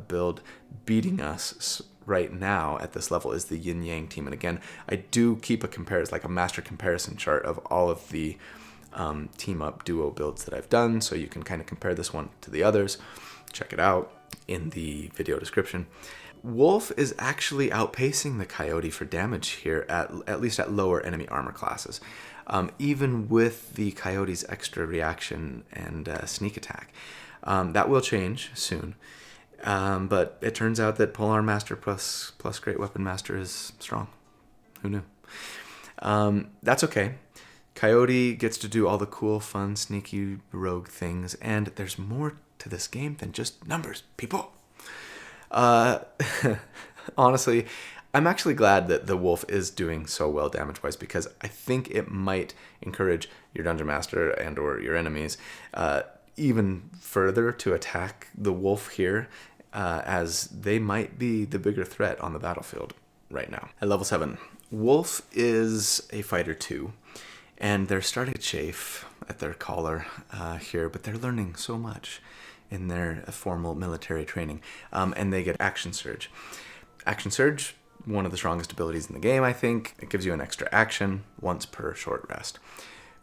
build beating us right now at this level is the Yin Yang team. And again, I do keep a master comparison chart of all of the team up duo builds that I've done, so you can kind of compare this one to the others. Check it out in the video description. Wolf is actually outpacing the Coyote for damage here, at least at lower enemy armor classes, even with the Coyote's extra reaction and sneak attack. That will change soon. But it turns out that Polearm Master plus Great Weapon Master is strong. Who knew? That's okay. Coyote gets to do all the cool, fun, sneaky, rogue things, and there's more to this game than just numbers, people. Honestly, I'm actually glad that the wolf is doing so well damage-wise, because I think it might encourage your Dungeon Master and or your enemies even further to attack the wolf here, as they might be the bigger threat on the battlefield right now. At level 7, wolf is a fighter 2. And they're starting to chafe at their collar here, but they're learning so much in their formal military training. And they get Action Surge. Action Surge, one of the strongest abilities in the game, I think. It gives you an extra action once per short rest.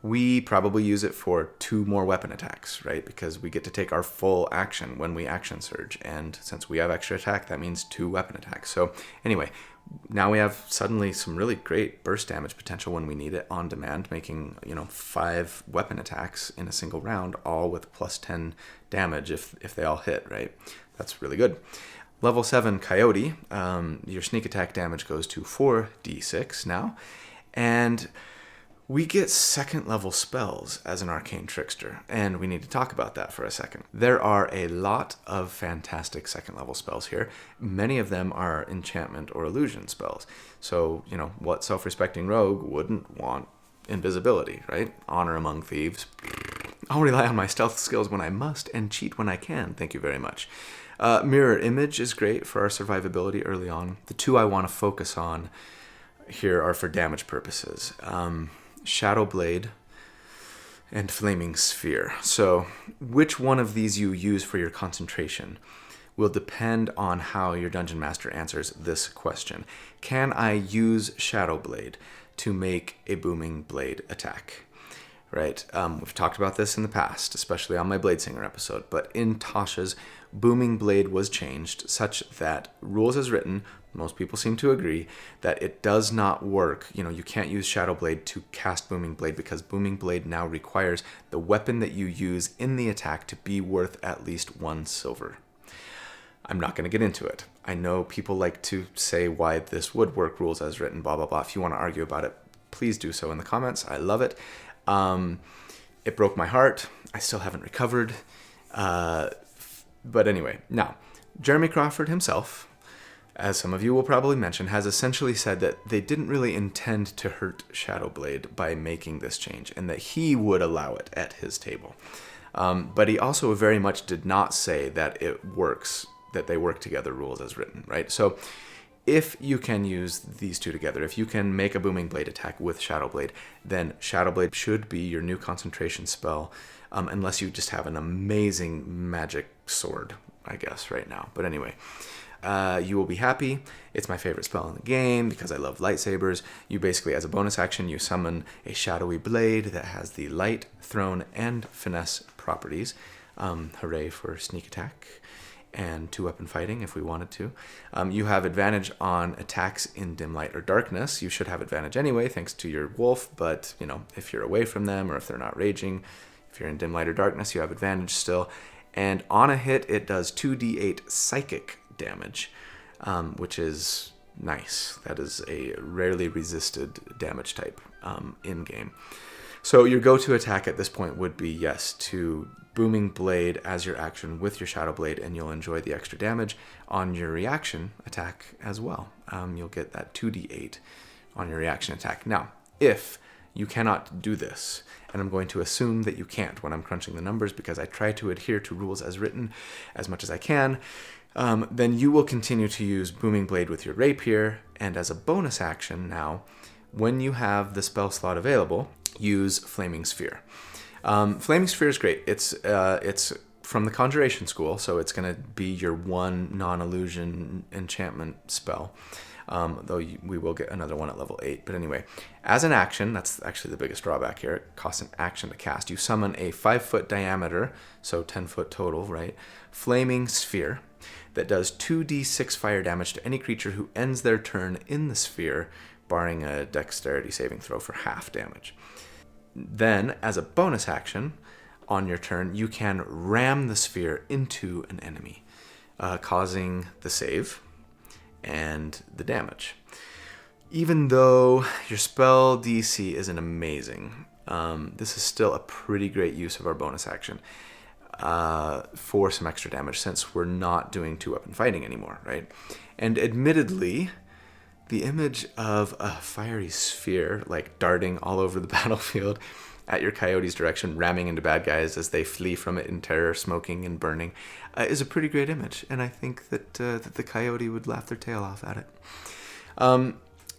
We probably use it for 2 more weapon attacks, right? Because we get to take our full action when we Action Surge. And since we have extra attack, that means 2 weapon attacks. So anyway, now we have suddenly some really great burst damage potential when we need it on demand, making 5 weapon attacks in a single round, all with plus 10 damage if they all hit, right? That's really good. Level 7 Coyote, your sneak attack damage goes to 4d6 now, and we get 2nd level spells as an arcane trickster, and we need to talk about that for a second. There are a lot of fantastic 2nd level spells here. Many of them are enchantment or illusion spells. So, what self-respecting rogue wouldn't want invisibility, right? Honor among thieves. I'll rely on my stealth skills when I must and cheat when I can. Thank you very much. Mirror image is great for our survivability early on. The 2 I want to focus on here are for damage purposes. Shadow Blade and Flaming Sphere. So which one of these you use for your concentration will depend on how your Dungeon Master answers this question. Can I use Shadow Blade to make a Booming Blade attack? Right? We've talked about this in the past, especially on my Bladesinger episode, but in Tasha's, Booming Blade was changed such that, rules as written, most people seem to agree that it does not work. You can't use Shadow Blade to cast Booming Blade, because Booming Blade now requires the weapon that you use in the attack to be worth at least 1 silver. I'm not going to get into it. I know people like to say why this would work, rules as written, blah, blah, blah. If you want to argue about it, please do so in the comments. I love it. It broke my heart. I still haven't recovered. But anyway, now, Jeremy Crawford himself, as some of you will probably mention, has essentially said that they didn't really intend to hurt Shadowblade by making this change, and that he would allow it at his table. But he also very much did not say that it works, that they work together, rules as written, right? So if you can use these two together, if you can make a Booming Blade attack with Shadowblade, then Shadowblade should be your new concentration spell, unless you just have an amazing magic sword, I guess, right now. But anyway, you will be happy. It's my favorite spell in the game because I love lightsabers. You basically, as a bonus action, you summon a shadowy blade that has the light, thrown, and finesse properties. Hooray for sneak attack and 2-weapon fighting if we wanted to. You have advantage on attacks in dim light or darkness. You should have advantage anyway thanks to your wolf, but if you're away from them or if they're not raging, if you're in dim light or darkness, you have advantage still. And on a hit, it does 2d8 psychic damage, which is nice. That is a rarely resisted damage type in game. So your go-to attack at this point would be, yes, to Booming Blade as your action with your Shadow Blade, and you'll enjoy the extra damage on your reaction attack as well. You'll get that 2d8 on your reaction attack. Now, if you cannot do this, and I'm going to assume that you can't when I'm crunching the numbers because I try to adhere to rules as written as much as I can, then you will continue to use Booming Blade with your Rapier, and as a bonus action now, when you have the spell slot available, use Flaming Sphere. Flaming Sphere is great. It's from the Conjuration School, so it's going to be your one non-illusion enchantment spell, though we will get another one at level 8. But anyway, as an action, that's actually the biggest drawback here. It costs an action to cast. You summon a 5-foot diameter, so 10-foot total, right? Flaming Sphere that does 2d6 fire damage to any creature who ends their turn in the sphere, barring a dexterity saving throw for half damage. Then, as a bonus action, on your turn, you can ram the sphere into an enemy, causing the save and the damage. Even though your spell DC isn't amazing, this is still a pretty great use of our bonus action for some extra damage, since we're not doing 2-weapon fighting anymore, right? And admittedly, the image of a fiery sphere, like darting all over the battlefield at your Coyote's direction, ramming into bad guys as they flee from it in terror, smoking and burning, is a pretty great image. And I think that the Coyote would laugh their tail off at it.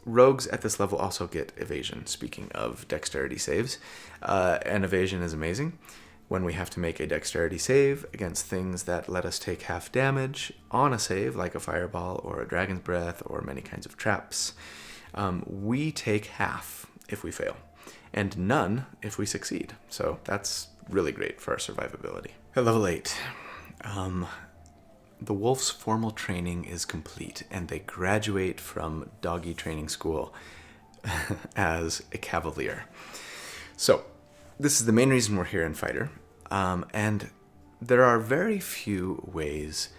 Rogues at this level also get evasion, speaking of dexterity saves. And evasion is amazing when we have to make a dexterity save against things that let us take half damage on a save, like a fireball or a dragon's breath or many kinds of traps. We take half if we fail, and none if we succeed. So that's really great for our survivability. At level 8, the wolf's formal training is complete, and they graduate from doggy training school as a cavalier. So this is the main reason we're here in Fighter, and there are very few ways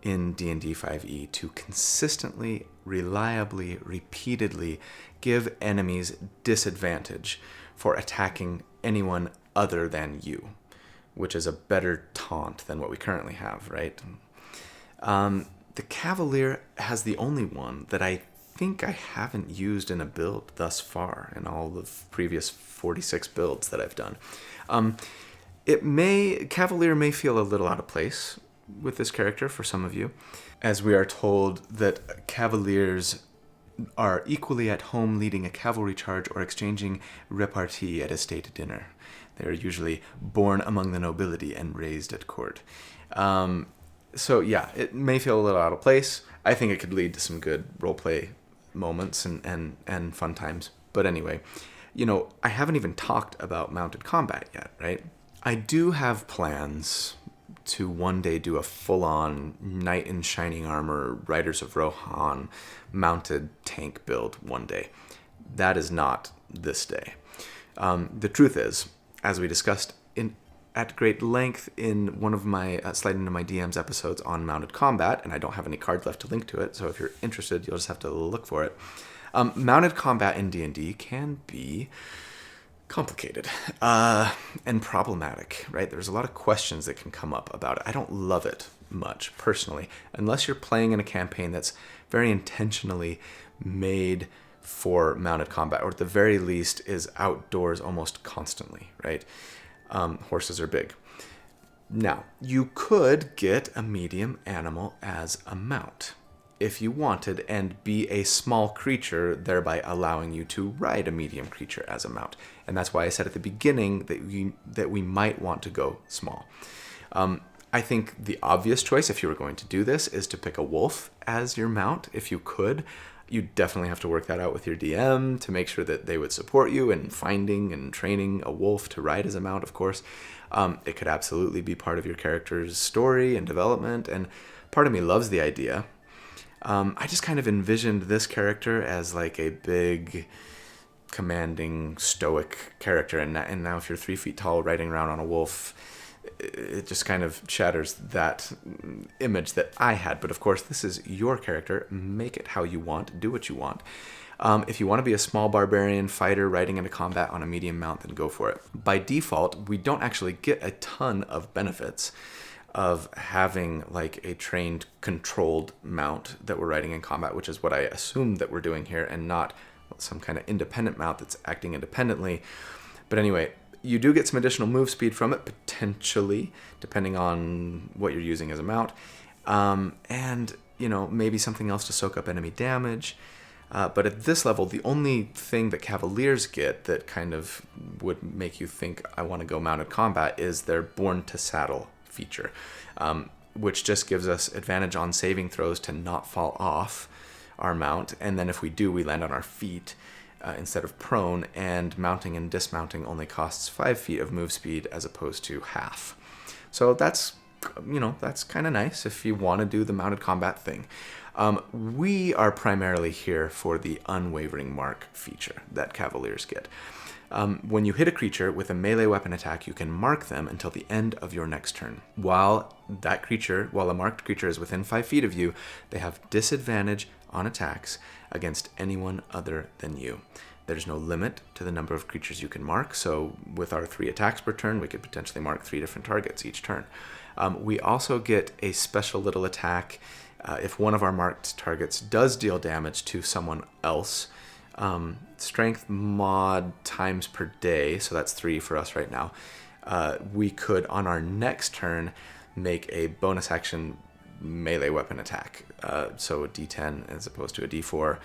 in D&D 5e to consistently, reliably, repeatedly give enemies disadvantage for attacking anyone other than you, which is a better taunt than what we currently have, right? The Cavalier has the only one that I think I haven't used in a build thus far in all the previous 46 builds that I've done. Cavalier may feel a little out of place with this character for some of you, as we are told that Cavaliers are equally at home leading a cavalry charge or exchanging repartee at a state dinner. They are usually born among the nobility and raised at court. So yeah, it may feel a little out of place. I think it could lead to some good roleplay moments and fun times. But anyway, I haven't even talked about mounted combat yet, right? I do have plans to one day do a full-on knight in shining armor, Riders of Rohan mounted tank build one day. That is not this day. The truth is, as we discussed at great length in one of my Slide Into My DMs episodes on mounted combat, and I don't have any cards left to link to it, so if you're interested, you'll just have to look for it. Mounted combat in D&D can be complicated and problematic, right? There's a lot of questions that can come up about it. I don't love it much, personally, unless you're playing in a campaign that's very intentionally made for mounted combat, or at the very least is outdoors almost constantly, right? Horses are big. Now, you could get a medium animal as a mount if you wanted, and be a small creature, thereby allowing you to ride a medium creature as a mount. And that's why I said at the beginning that we might want to go small. I think the obvious choice, if you were going to do this, is to pick a wolf as your mount, if you could. You definitely have to work that out with your DM to make sure that they would support you in finding and training a wolf to ride as a mount, of course. It could absolutely be part of your character's story and development, and part of me loves the idea. I just kind of envisioned this character as like a big, commanding, stoic character, and now if you're 3 feet tall riding around on a wolf, it just kind of shatters that image that I had. But of course, this is your character. Make it how you want. Do what you want. If you want to be a small barbarian fighter riding into combat on a medium mount, then go for it. By default, we don't actually get a ton of benefits of having like a trained, controlled mount that we're riding in combat, which is what I assume that we're doing here, and not some kind of independent mount that's acting independently. But anyway, you do get some additional move speed from it, potentially, depending on what you're using as a mount. And, maybe something else to soak up enemy damage. But at this level, the only thing that Cavaliers get that kind of would make you think I want to go mounted combat is their Born to Saddle feature, which just gives us advantage on saving throws to not fall off our mount. And then if we do, we land on our feet instead of prone, and mounting and dismounting only costs 5 feet of move speed as opposed to half. So that's kind of nice if you want to do the mounted combat thing. We are primarily here for the unwavering mark feature that Cavaliers get. When you hit a creature with a melee weapon attack, you can mark them until the end of your next turn. While a marked creature is within 5 feet of you, they have disadvantage on attacks against anyone other than you. There's no limit to the number of creatures you can mark, so with our 3 attacks per turn, we could potentially mark 3 different targets each turn. We also get a special little attack if one of our marked targets does deal damage to someone else. Strength mod times per day, so that's 3 for us right now. We could, on our next turn, make a bonus action melee weapon attack. So a D10 as opposed to a D4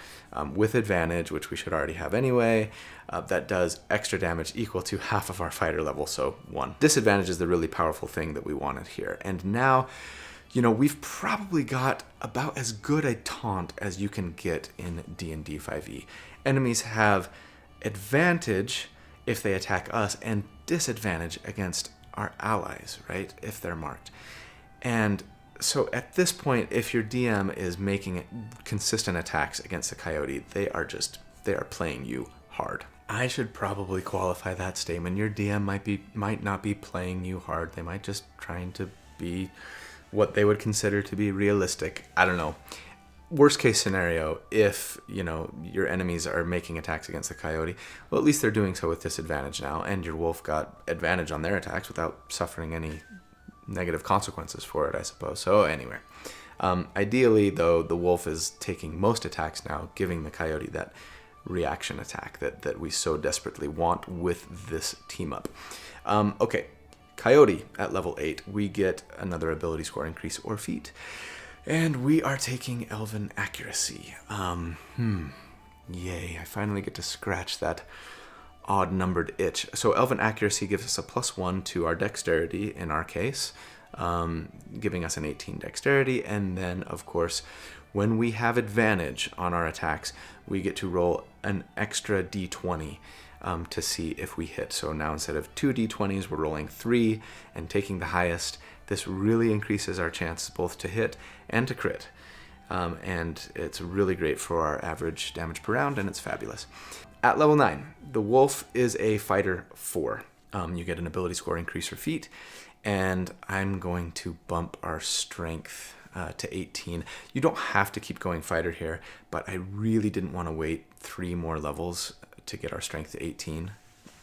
with advantage, which we should already have anyway. That does extra damage equal to half of our fighter level, so 1. Disadvantage is the really powerful thing that we wanted here. And now, we've probably got about as good a taunt as you can get in D&D 5e. Enemies have advantage if they attack us and disadvantage against our allies, right? If they're marked. And so at this point, if your DM is making consistent attacks against the Coyote, they are playing you hard. I should probably qualify that statement. Your DM might not be playing you hard. They might just trying to be what they would consider to be realistic. I don't know. Worst case scenario, if your enemies are making attacks against the Coyote, well, at least they're doing so with disadvantage now, and your wolf got advantage on their attacks without suffering any negative consequences for it, I suppose. So anyway, ideally, though, the wolf is taking most attacks now, giving the Coyote that reaction attack that we so desperately want with this team up. Okay, Coyote at level 8, we get another ability score increase or feat. And we are taking Elven Accuracy. Yay, I finally get to scratch that odd-numbered itch. So Elven Accuracy gives us a +1 to our dexterity in our case, giving us an 18 dexterity. And then, of course, when we have advantage on our attacks, we get to roll an extra d20 to see if we hit. So now instead of 2 d20s, we're rolling 3 and taking the highest. This really increases our chance both to hit and to crit. And it's really great for our average damage per round, and it's fabulous. At level 9, the wolf is a fighter 4. You get an ability score increase or feat, and I'm going to bump our strength to 18. You don't have to keep going fighter here, but I really didn't want to wait 3 more levels to get our strength to 18.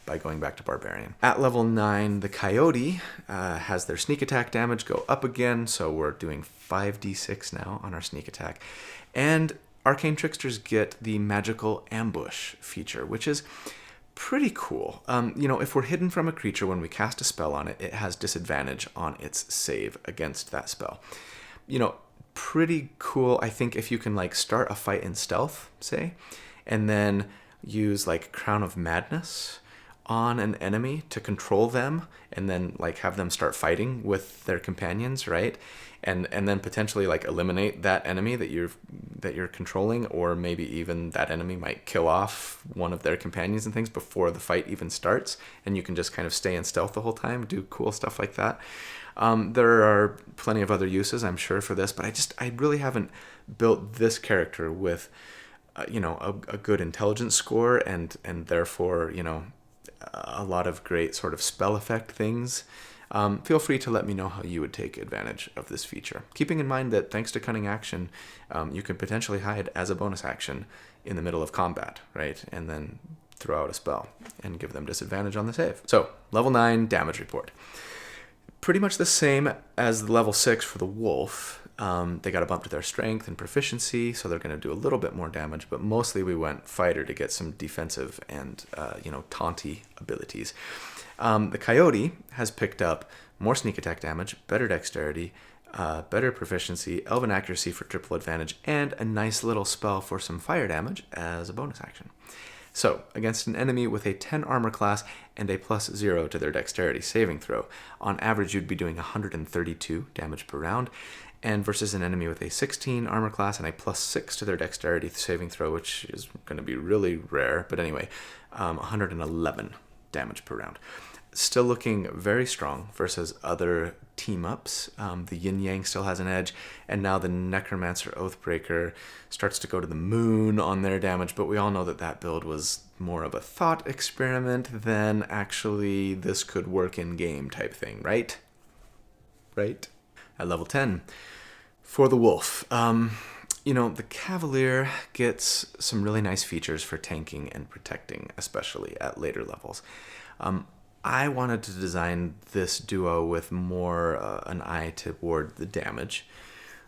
by going back to Barbarian. At level 9, the Coyote has their sneak attack damage go up again, so we're doing 5d6 now on our sneak attack. And Arcane Tricksters get the Magical Ambush feature, which is pretty cool. If we're hidden from a creature when we cast a spell on it, it has disadvantage on its save against that spell. Pretty cool, I think, if you can like start a fight in stealth, say, and then use like Crown of Madness on an enemy to control them, and then like have them start fighting with their companions, right? And then potentially like eliminate that enemy that you're controlling, or maybe even that enemy might kill off one of their companions and things before the fight even starts, and you can just kind of stay in stealth the whole time, do cool stuff like that. There are plenty of other uses, I'm sure, for this, but I really haven't built this character with a good intelligence score and therefore a lot of great sort of spell effect things. Feel free to let me know how you would take advantage of this feature. Keeping in mind that thanks to Cunning Action, you can potentially hide as a bonus action in the middle of combat, right? And then throw out a spell and give them disadvantage on the save. So, level 9 damage report. Pretty much the same as the level 6 for the wolf. They got a bump to their strength and proficiency, so they're going to do a little bit more damage, but mostly we went fighter to get some defensive and taunty abilities. The Coyote has picked up more sneak attack damage, better dexterity, better proficiency, elven accuracy for triple advantage, and a nice little spell for some fire damage as a bonus action. So, against an enemy with a 10 armor class and a +0 to their dexterity saving throw, on average you'd be doing 132 damage per round, and versus an enemy with a 16 armor class and a +6 to their dexterity saving throw, which is going to be really rare, but anyway, 111 damage per round. Still looking very strong versus other team-ups. The Yin Yang still has an edge, and now the Necromancer Oathbreaker starts to go to the moon on their damage, but we all know that build was more of a thought experiment than actually this could work in-game type thing, right? Right? At level 10, for the Wolf, the Cavalier gets some really nice features for tanking and protecting, especially at later levels. I wanted to design this duo with more an eye toward the damage.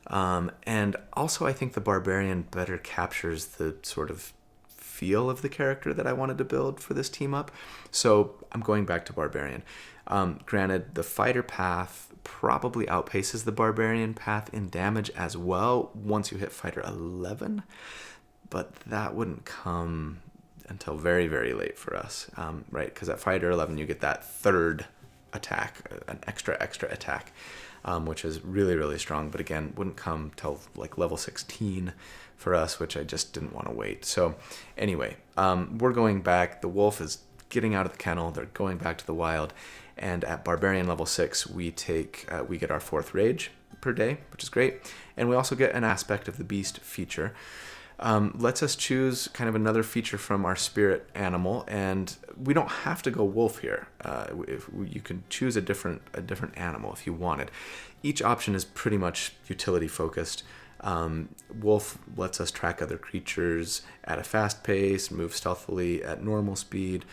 And also I think the Barbarian better captures the sort of feel of the character that I wanted to build for this team up. So I'm going back to Barbarian. Granted, the fighter path probably outpaces the Barbarian path in damage as well once you hit fighter 11, but that wouldn't come until very, very late for us, right? Because at fighter 11, you get that third attack, an extra attack, which is really, really strong, but again, wouldn't come till like level 16 for us, which I just didn't want to wait. So anyway, we're going back. The wolf is getting out of the kennel. They're going back to the wild. And at Barbarian level 6, we get our 4th rage per day, which is great. And we also get an aspect of the beast feature. Lets us choose kind of another feature from our spirit animal, and we don't have to go wolf here. You can choose a different animal if you wanted. Each option is pretty much utility focused. Wolf lets us track other creatures at a fast pace, move stealthily at normal speed.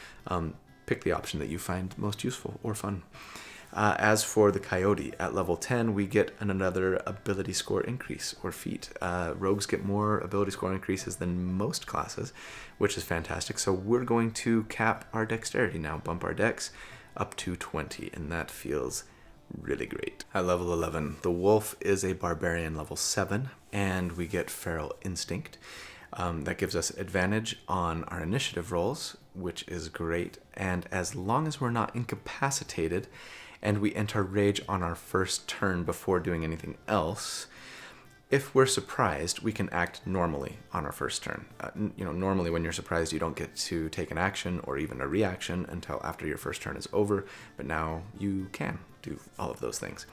Pick the option that you find most useful or fun. As for the Coyote, at level 10, we get another ability score increase or feat. Rogues get more ability score increases than most classes, which is fantastic. So we're going to cap our dexterity now, bump our dex up to 20, and that feels really great. At level 11, the Wolf is a Barbarian level 7, and we get Feral Instinct. That gives us advantage on our initiative rolls, which is great. And as long as we're not incapacitated, and we enter rage on our first turn before doing anything else, if we're surprised, we can act normally on our first turn. Normally when you're surprised, you don't get to take an action or even a reaction until after your first turn is over, but now you can do all of those things.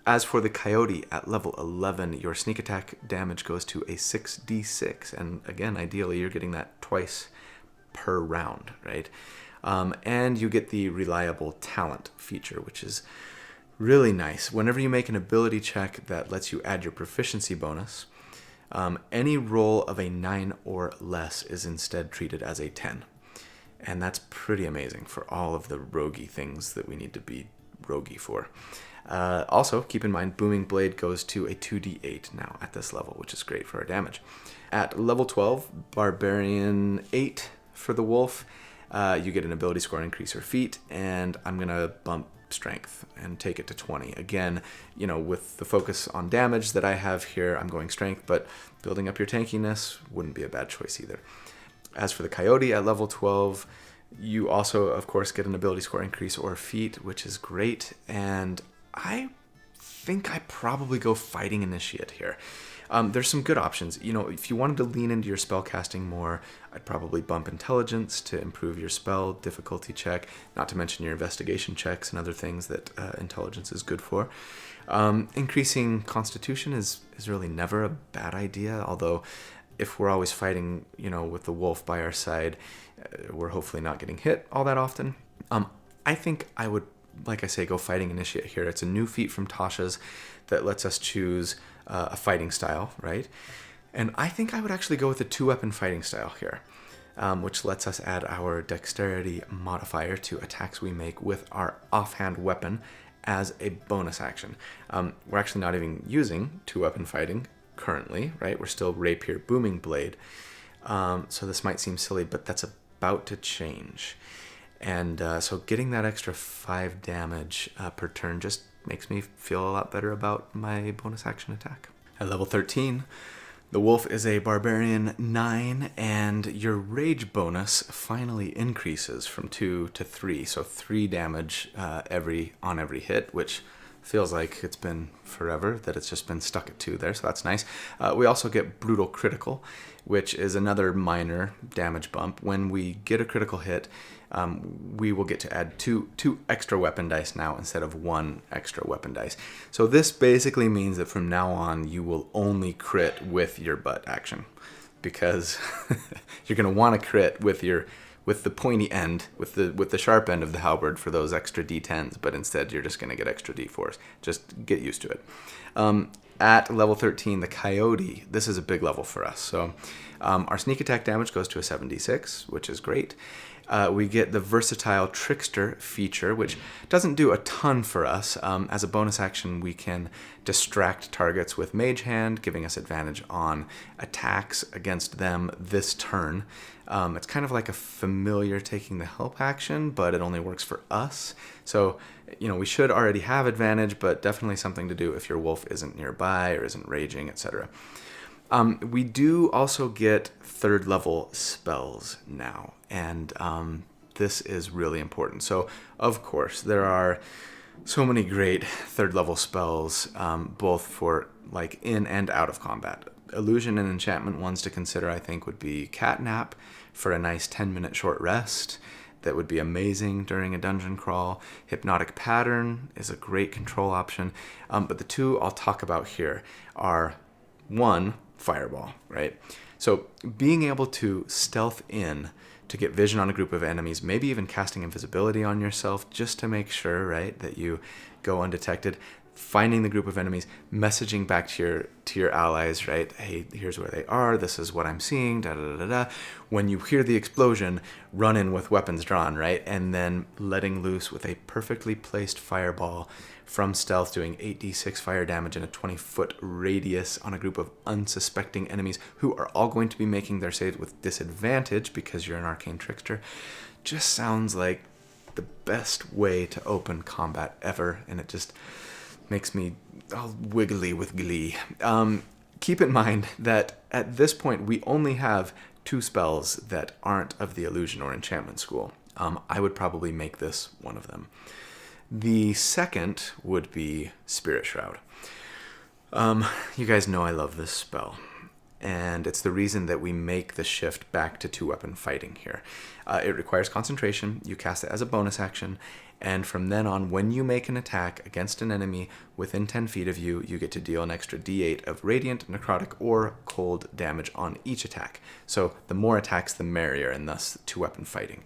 As for the Coyote, at level 11, your sneak attack damage goes to a 6d6, and again, ideally, you're getting that twice per round, right? And you get the reliable talent feature, which is really nice. Whenever you make an ability check that lets you add your proficiency bonus, any roll of a 9 or less is instead treated as a 10. And that's pretty amazing for all of the roguey things that we need to be roguey for. Also, keep in mind, Booming Blade goes to a 2d8 now at this level, which is great for our damage. At level 12, Barbarian 8 for the Wolf, you get an ability score increase or feat, and I'm going to bump strength and take it to 20. Again, with the focus on damage that I have here, I'm going strength, but building up your tankiness wouldn't be a bad choice either. As for the Coyote at level 12, you also, of course, get an ability score increase or feat, which is great, and I think I probably go Fighting Initiate here. There's some good options. If you wanted to lean into your spell casting more, I'd probably bump Intelligence to improve your spell difficulty check, not to mention your investigation checks and other things that Intelligence is good for. Increasing Constitution is really never a bad idea, although if we're always fighting, with the wolf by our side, we're hopefully not getting hit all that often. I think I would, like I say, go Fighting Initiate here. It's a new feat from Tasha's that lets us choose a fighting style, right? And I think I would actually go with a 2-weapon fighting style here, which lets us add our dexterity modifier to attacks we make with our offhand weapon as a bonus action. We're actually not even using 2-weapon fighting currently, right? We're still Rapier Booming Blade. So this might seem silly, but that's about to change. And so getting that extra 5 damage per turn just makes me feel a lot better about my bonus action attack. At level 13, the Wolf is a Barbarian 9, and your Rage bonus finally increases from 2 to 3. So 3 damage on every hit, which feels like it's been forever that it's just been stuck at 2 there, so that's nice. We also get Brutal Critical, which is another minor damage bump. When we get a critical hit, we will get to add two extra weapon dice now instead of 1 extra weapon dice. So this basically means that from now on, you will only crit with your butt action, because you're going to want to crit with the pointy end, with the sharp end of the halberd for those extra d10s, but instead you're just going to get extra d4s. Just get used to it. At level 13, the Coyote, this is a big level for us. So our sneak attack damage goes to a 7d6, which is great. We get the versatile Trickster feature, which doesn't do a ton for us. As a bonus action, we can distract targets with Mage Hand, giving us advantage on attacks against them this turn. It's kind of like a familiar taking the help action, but it only works for us. So, we should already have advantage, but definitely something to do if your wolf isn't nearby or isn't raging, etc. We do also get 3rd level spells now, and this is really important. So, of course, there are so many great 3rd level spells, both for in and out of combat. Illusion and enchantment ones to consider, I think, would be Catnap for a nice 10-minute short rest. That would be amazing during a dungeon crawl. Hypnotic Pattern is a great control option. But the 2 I'll talk about here are, 1, Fireball, right? So being able to stealth in to get vision on a group of enemies, maybe even casting invisibility on yourself just to make sure, right, that you go undetected. Finding the group of enemies, messaging back to your allies, right? Hey, here's where they are. This is what I'm seeing. Da da da da. When you hear the explosion, run in with weapons drawn, right? And then letting loose with a perfectly placed fireball from stealth, doing 8d6 fire damage in a 20-foot radius on a group of unsuspecting enemies who are all going to be making their saves with disadvantage because you're an arcane trickster. Just sounds like the best way to open combat ever, and it just makes me all wiggly with glee. Keep in mind that at this point, we only have 2 spells that aren't of the illusion or enchantment school. I would probably make this one of them. The second would be Spirit Shroud. You guys know I love this spell, and it's the reason that we make the shift back to 2-weapon fighting here. It requires concentration. You cast it as a bonus action, and from then on, when you make an attack against an enemy within 10 feet of you, you get to deal an extra d8 of radiant, necrotic, or cold damage on each attack. So the more attacks, the merrier, and thus 2-weapon fighting.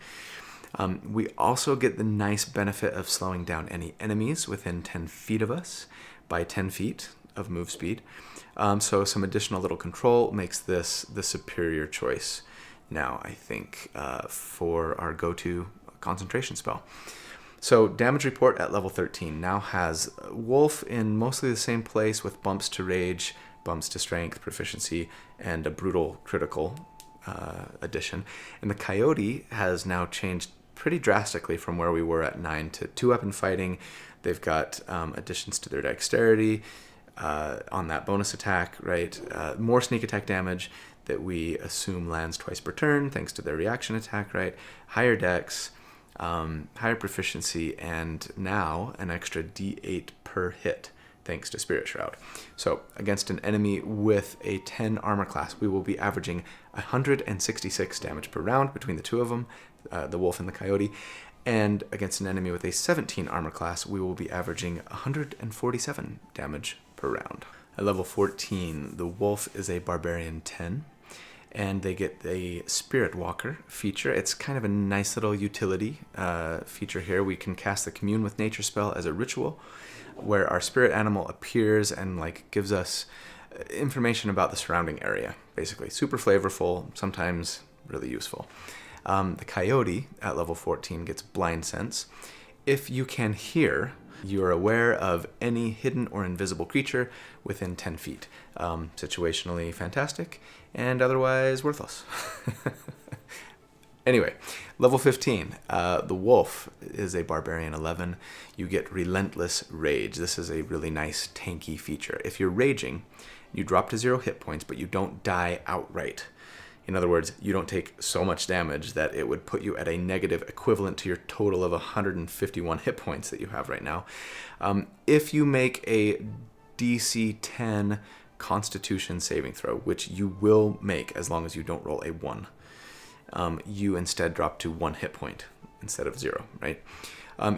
We also get the nice benefit of slowing down any enemies within 10 feet of us by 10 feet of move speed. So some additional little control makes this the superior choice now, I think, for our go-to concentration spell. So damage report at level 13 now has Wolf in mostly the same place with bumps to rage, bumps to strength, proficiency, and a brutal critical addition. And the Coyote has now changed pretty drastically from where we were at 9 to 2-weapon fighting. They've got additions to their dexterity on that bonus attack, right? More sneak attack damage that we assume lands twice per turn thanks to their reaction attack, right? Higher dex, higher proficiency, and now an extra d8 per hit thanks to Spirit Shroud. So against an enemy with a 10 armor class, we will be averaging 166 damage per round between the two of them, the Wolf and the Coyote. And against an enemy with a 17 armor class, we will be averaging 147 damage per round. At level 14, the Wolf is a Barbarian 10, and they get the Spirit Walker feature. It's kind of a nice little utility feature here. We can cast the Commune with Nature spell as a ritual, where our spirit animal appears and gives us information about the surrounding area. Basically, super flavorful, sometimes really useful. The Coyote at level 14 gets Blind Sense. If you can hear, you're aware of any hidden or invisible creature within 10 feet. Situationally fantastic, and otherwise worthless. Anyway, level 15, the Wolf is a Barbarian 11. You get Relentless Rage. This is a really nice tanky feature. If you're raging, you drop to 0 hit points, but you don't die outright. In other words, you don't take so much damage that it would put you at a negative equivalent to your total of 151 hit points that you have right now. If you make a DC 10 Constitution saving throw, which you will make as long as you don't roll a 1, you instead drop to 1 hit point instead of 0, right?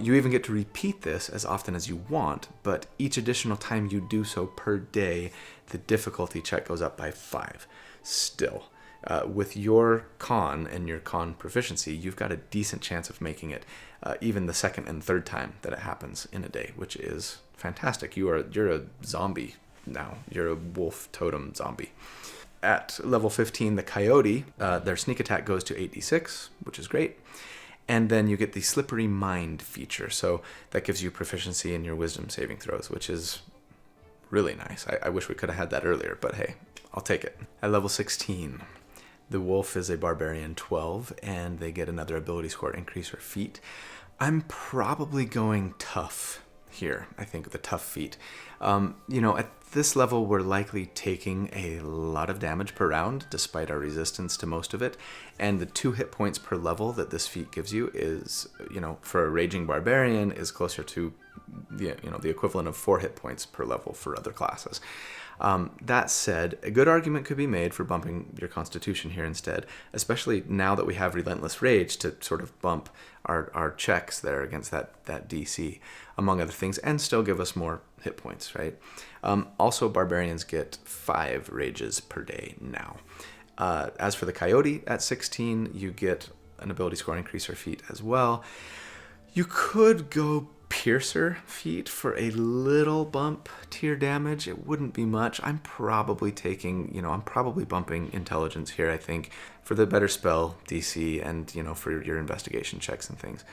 You even get to repeat this as often as you want, but each additional time you do so per day, the difficulty check goes up by 5. Still, with your con and your con proficiency, you've got a decent chance of making it even the second and third time that it happens in a day, which is fantastic. You're a zombie now. You're a wolf totem zombie. At level 15, the Coyote, their sneak attack goes to 8d6, which is great. And then you get the Slippery Mind feature. So that gives you proficiency in your wisdom saving throws, which is really nice. I wish we could have had that earlier, but hey, I'll take it. At level 16, the Wolf is a Barbarian 12, and they get another ability score increase or feat. I'm probably going tough here. I think the tough feat. At this level, we're likely taking a lot of damage per round, despite our resistance to most of it. And the 2 hit points per level that this feat gives you is, for a Raging Barbarian, is closer to the equivalent of 4 hit points per level for other classes. That said, a good argument could be made for bumping your Constitution here instead, especially now that we have Relentless Rage to sort of bump our checks there against that DC, among other things, and still give us more hit points, right? Also, Barbarians get 5 rages per day now. As for the Coyote, at 16, you get an ability score increase or feat as well. You could go Piercer feat for a little bump to your damage. It wouldn't be much. I'm probably bumping intelligence here, I think, for the better spell DC and, for your investigation checks and things.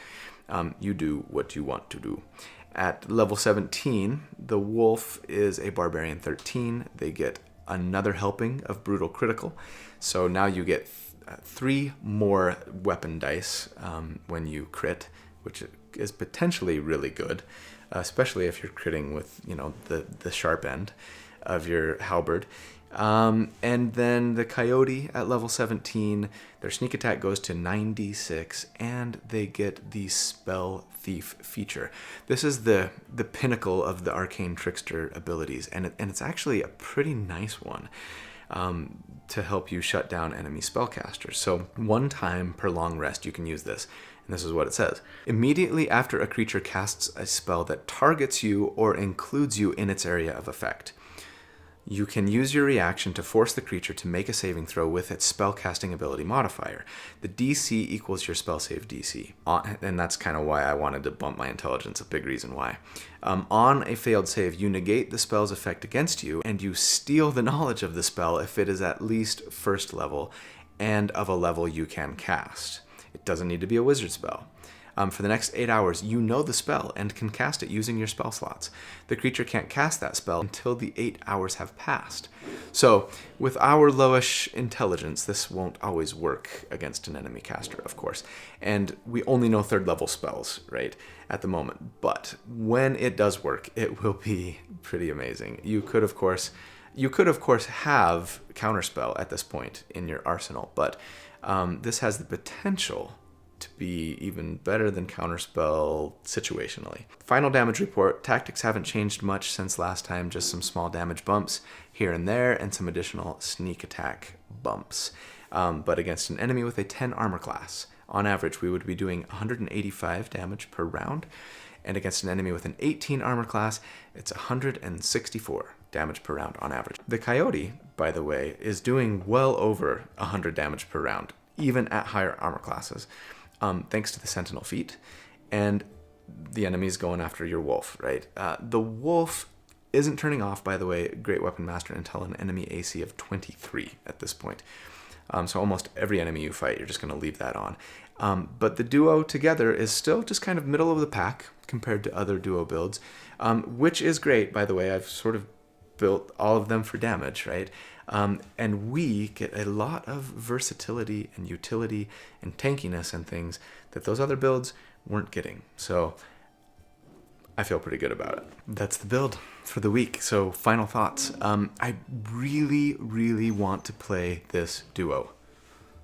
You do what you want to do. At level 17, the Wolf is a Barbarian 13. They get another helping of Brutal Critical. So now you get 3 more weapon dice when you crit, which is potentially really good, especially if you're critting with, the sharp end of your halberd. And then the Coyote at level 17, their sneak attack goes to 9d6, and they get the Spell Thief feature. This is the pinnacle of the Arcane Trickster abilities, and it's actually a pretty nice one to help you shut down enemy spellcasters. So 1 time per long rest you can use this. And this is what it says. Immediately after a creature casts a spell that targets you or includes you in its area of effect, you can use your reaction to force the creature to make a saving throw with its spellcasting ability modifier. The DC equals your spell save DC. And that's kind of why I wanted to bump my intelligence, a big reason why. On a failed save, you negate the spell's effect against you, and you steal the knowledge of the spell if it is at least 1st level, and of a level you can cast. It doesn't need to be a wizard spell. For the next 8 hours, you know the spell and can cast it using your spell slots. The creature can't cast that spell until the 8 hours have passed. So, with our lowish intelligence, this won't always work against an enemy caster, of course. And we only know 3rd level spells, right, at the moment. But when it does work, it will be pretty amazing. You could, of course, have Counterspell at this point in your arsenal, but this has the potential to be even better than Counterspell situationally. Final damage report. Tactics haven't changed much since last time, just some small damage bumps here and there and some additional sneak attack bumps. But against an enemy with a 10 armor class, on average we would be doing 185 damage per round, and against an enemy with an 18 armor class, it's 164 damage per round on average. The Coyote, by the way, is doing well over 100 damage per round, even at higher armor classes. Thanks to the Sentinel feat, and the enemy's going after your wolf, right? The wolf isn't turning off, by the way, Great Weapon Master until an enemy AC of 23 at this point. So almost every enemy you fight, you're just going to leave that on. But the duo together is still just kind of middle of the pack compared to other duo builds, which is great, by the way. I've sort of built all of them for damage, right? And we get a lot of versatility and utility and tankiness and things that those other builds weren't getting. So I feel pretty good about it. That's the build for the week. So final thoughts. I really, really want to play this duo.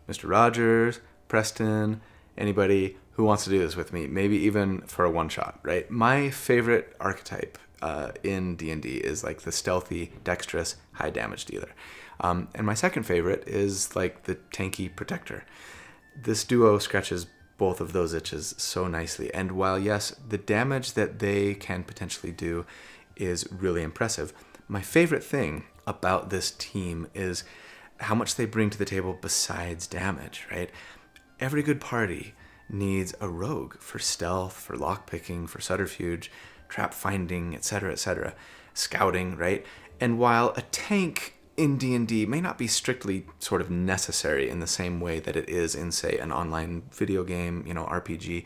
Mr. Rogers, Preston, anybody who wants to do this with me, maybe even for a one-shot, right? My favorite archetype in D&D is like the stealthy, dexterous, high damage dealer. And my second favorite is like the tanky protector. This duo scratches both of those itches so nicely. And while, yes, the damage that they can potentially do is really impressive, my favorite thing about this team is how much they bring to the table besides damage, right? Every good party needs a rogue for stealth, for lockpicking, for subterfuge, trap finding, etc., scouting, right? And while a tank in D&D may not be strictly sort of necessary in the same way that it is in, say, an online video game, RPG,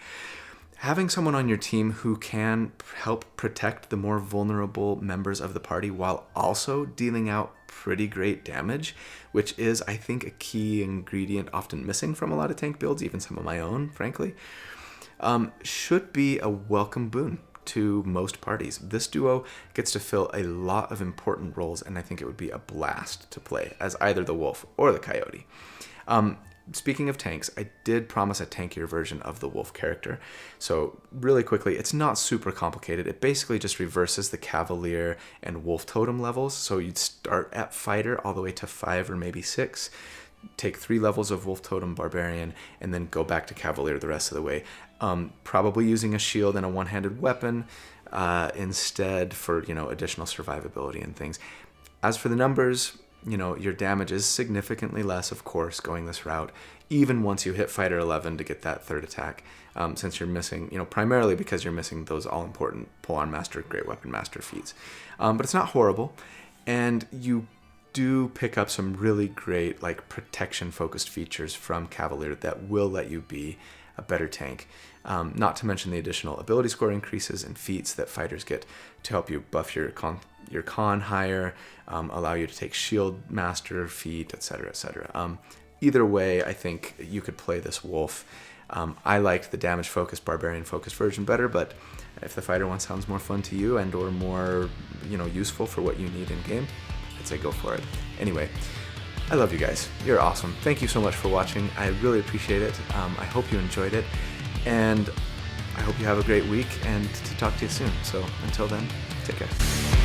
having someone on your team who can help protect the more vulnerable members of the party while also dealing out pretty great damage, which is, I think, a key ingredient often missing from a lot of tank builds, even some of my own, frankly, should be a welcome boon to most parties. This duo gets to fill a lot of important roles, and I think it would be a blast to play as either the wolf or the coyote. Speaking of tanks, I did promise a tankier version of the wolf character. So really quickly, it's not super complicated. It basically just reverses the cavalier and wolf totem levels. So you'd start at fighter all the way to 5 or maybe 6, take 3 levels of wolf totem barbarian, and then go back to cavalier the rest of the way. Probably using a shield and a one-handed weapon instead for, additional survivability and things. As for the numbers, your damage is significantly less, of course, going this route, even once you hit fighter 11 to get that 3rd attack, since you're missing, primarily because you're missing those all-important Polearm Master, Great Weapon Master feats. But it's not horrible, and you do pick up some really great, protection-focused features from Cavalier that will let you be a better tank. Not to mention the additional ability score increases and feats that fighters get to help you buff your con higher, allow you to take shield master feat, etc. Either way, I think you could play this wolf. I liked the damage focused, barbarian focused version better, but if the fighter one sounds more fun to you and or more useful for what you need in game, I'd say go for it. Anyway, I love you guys. You're awesome. Thank you so much for watching. I really appreciate it. I hope you enjoyed it, and I hope you have a great week, and to talk to you soon. So until then, take care.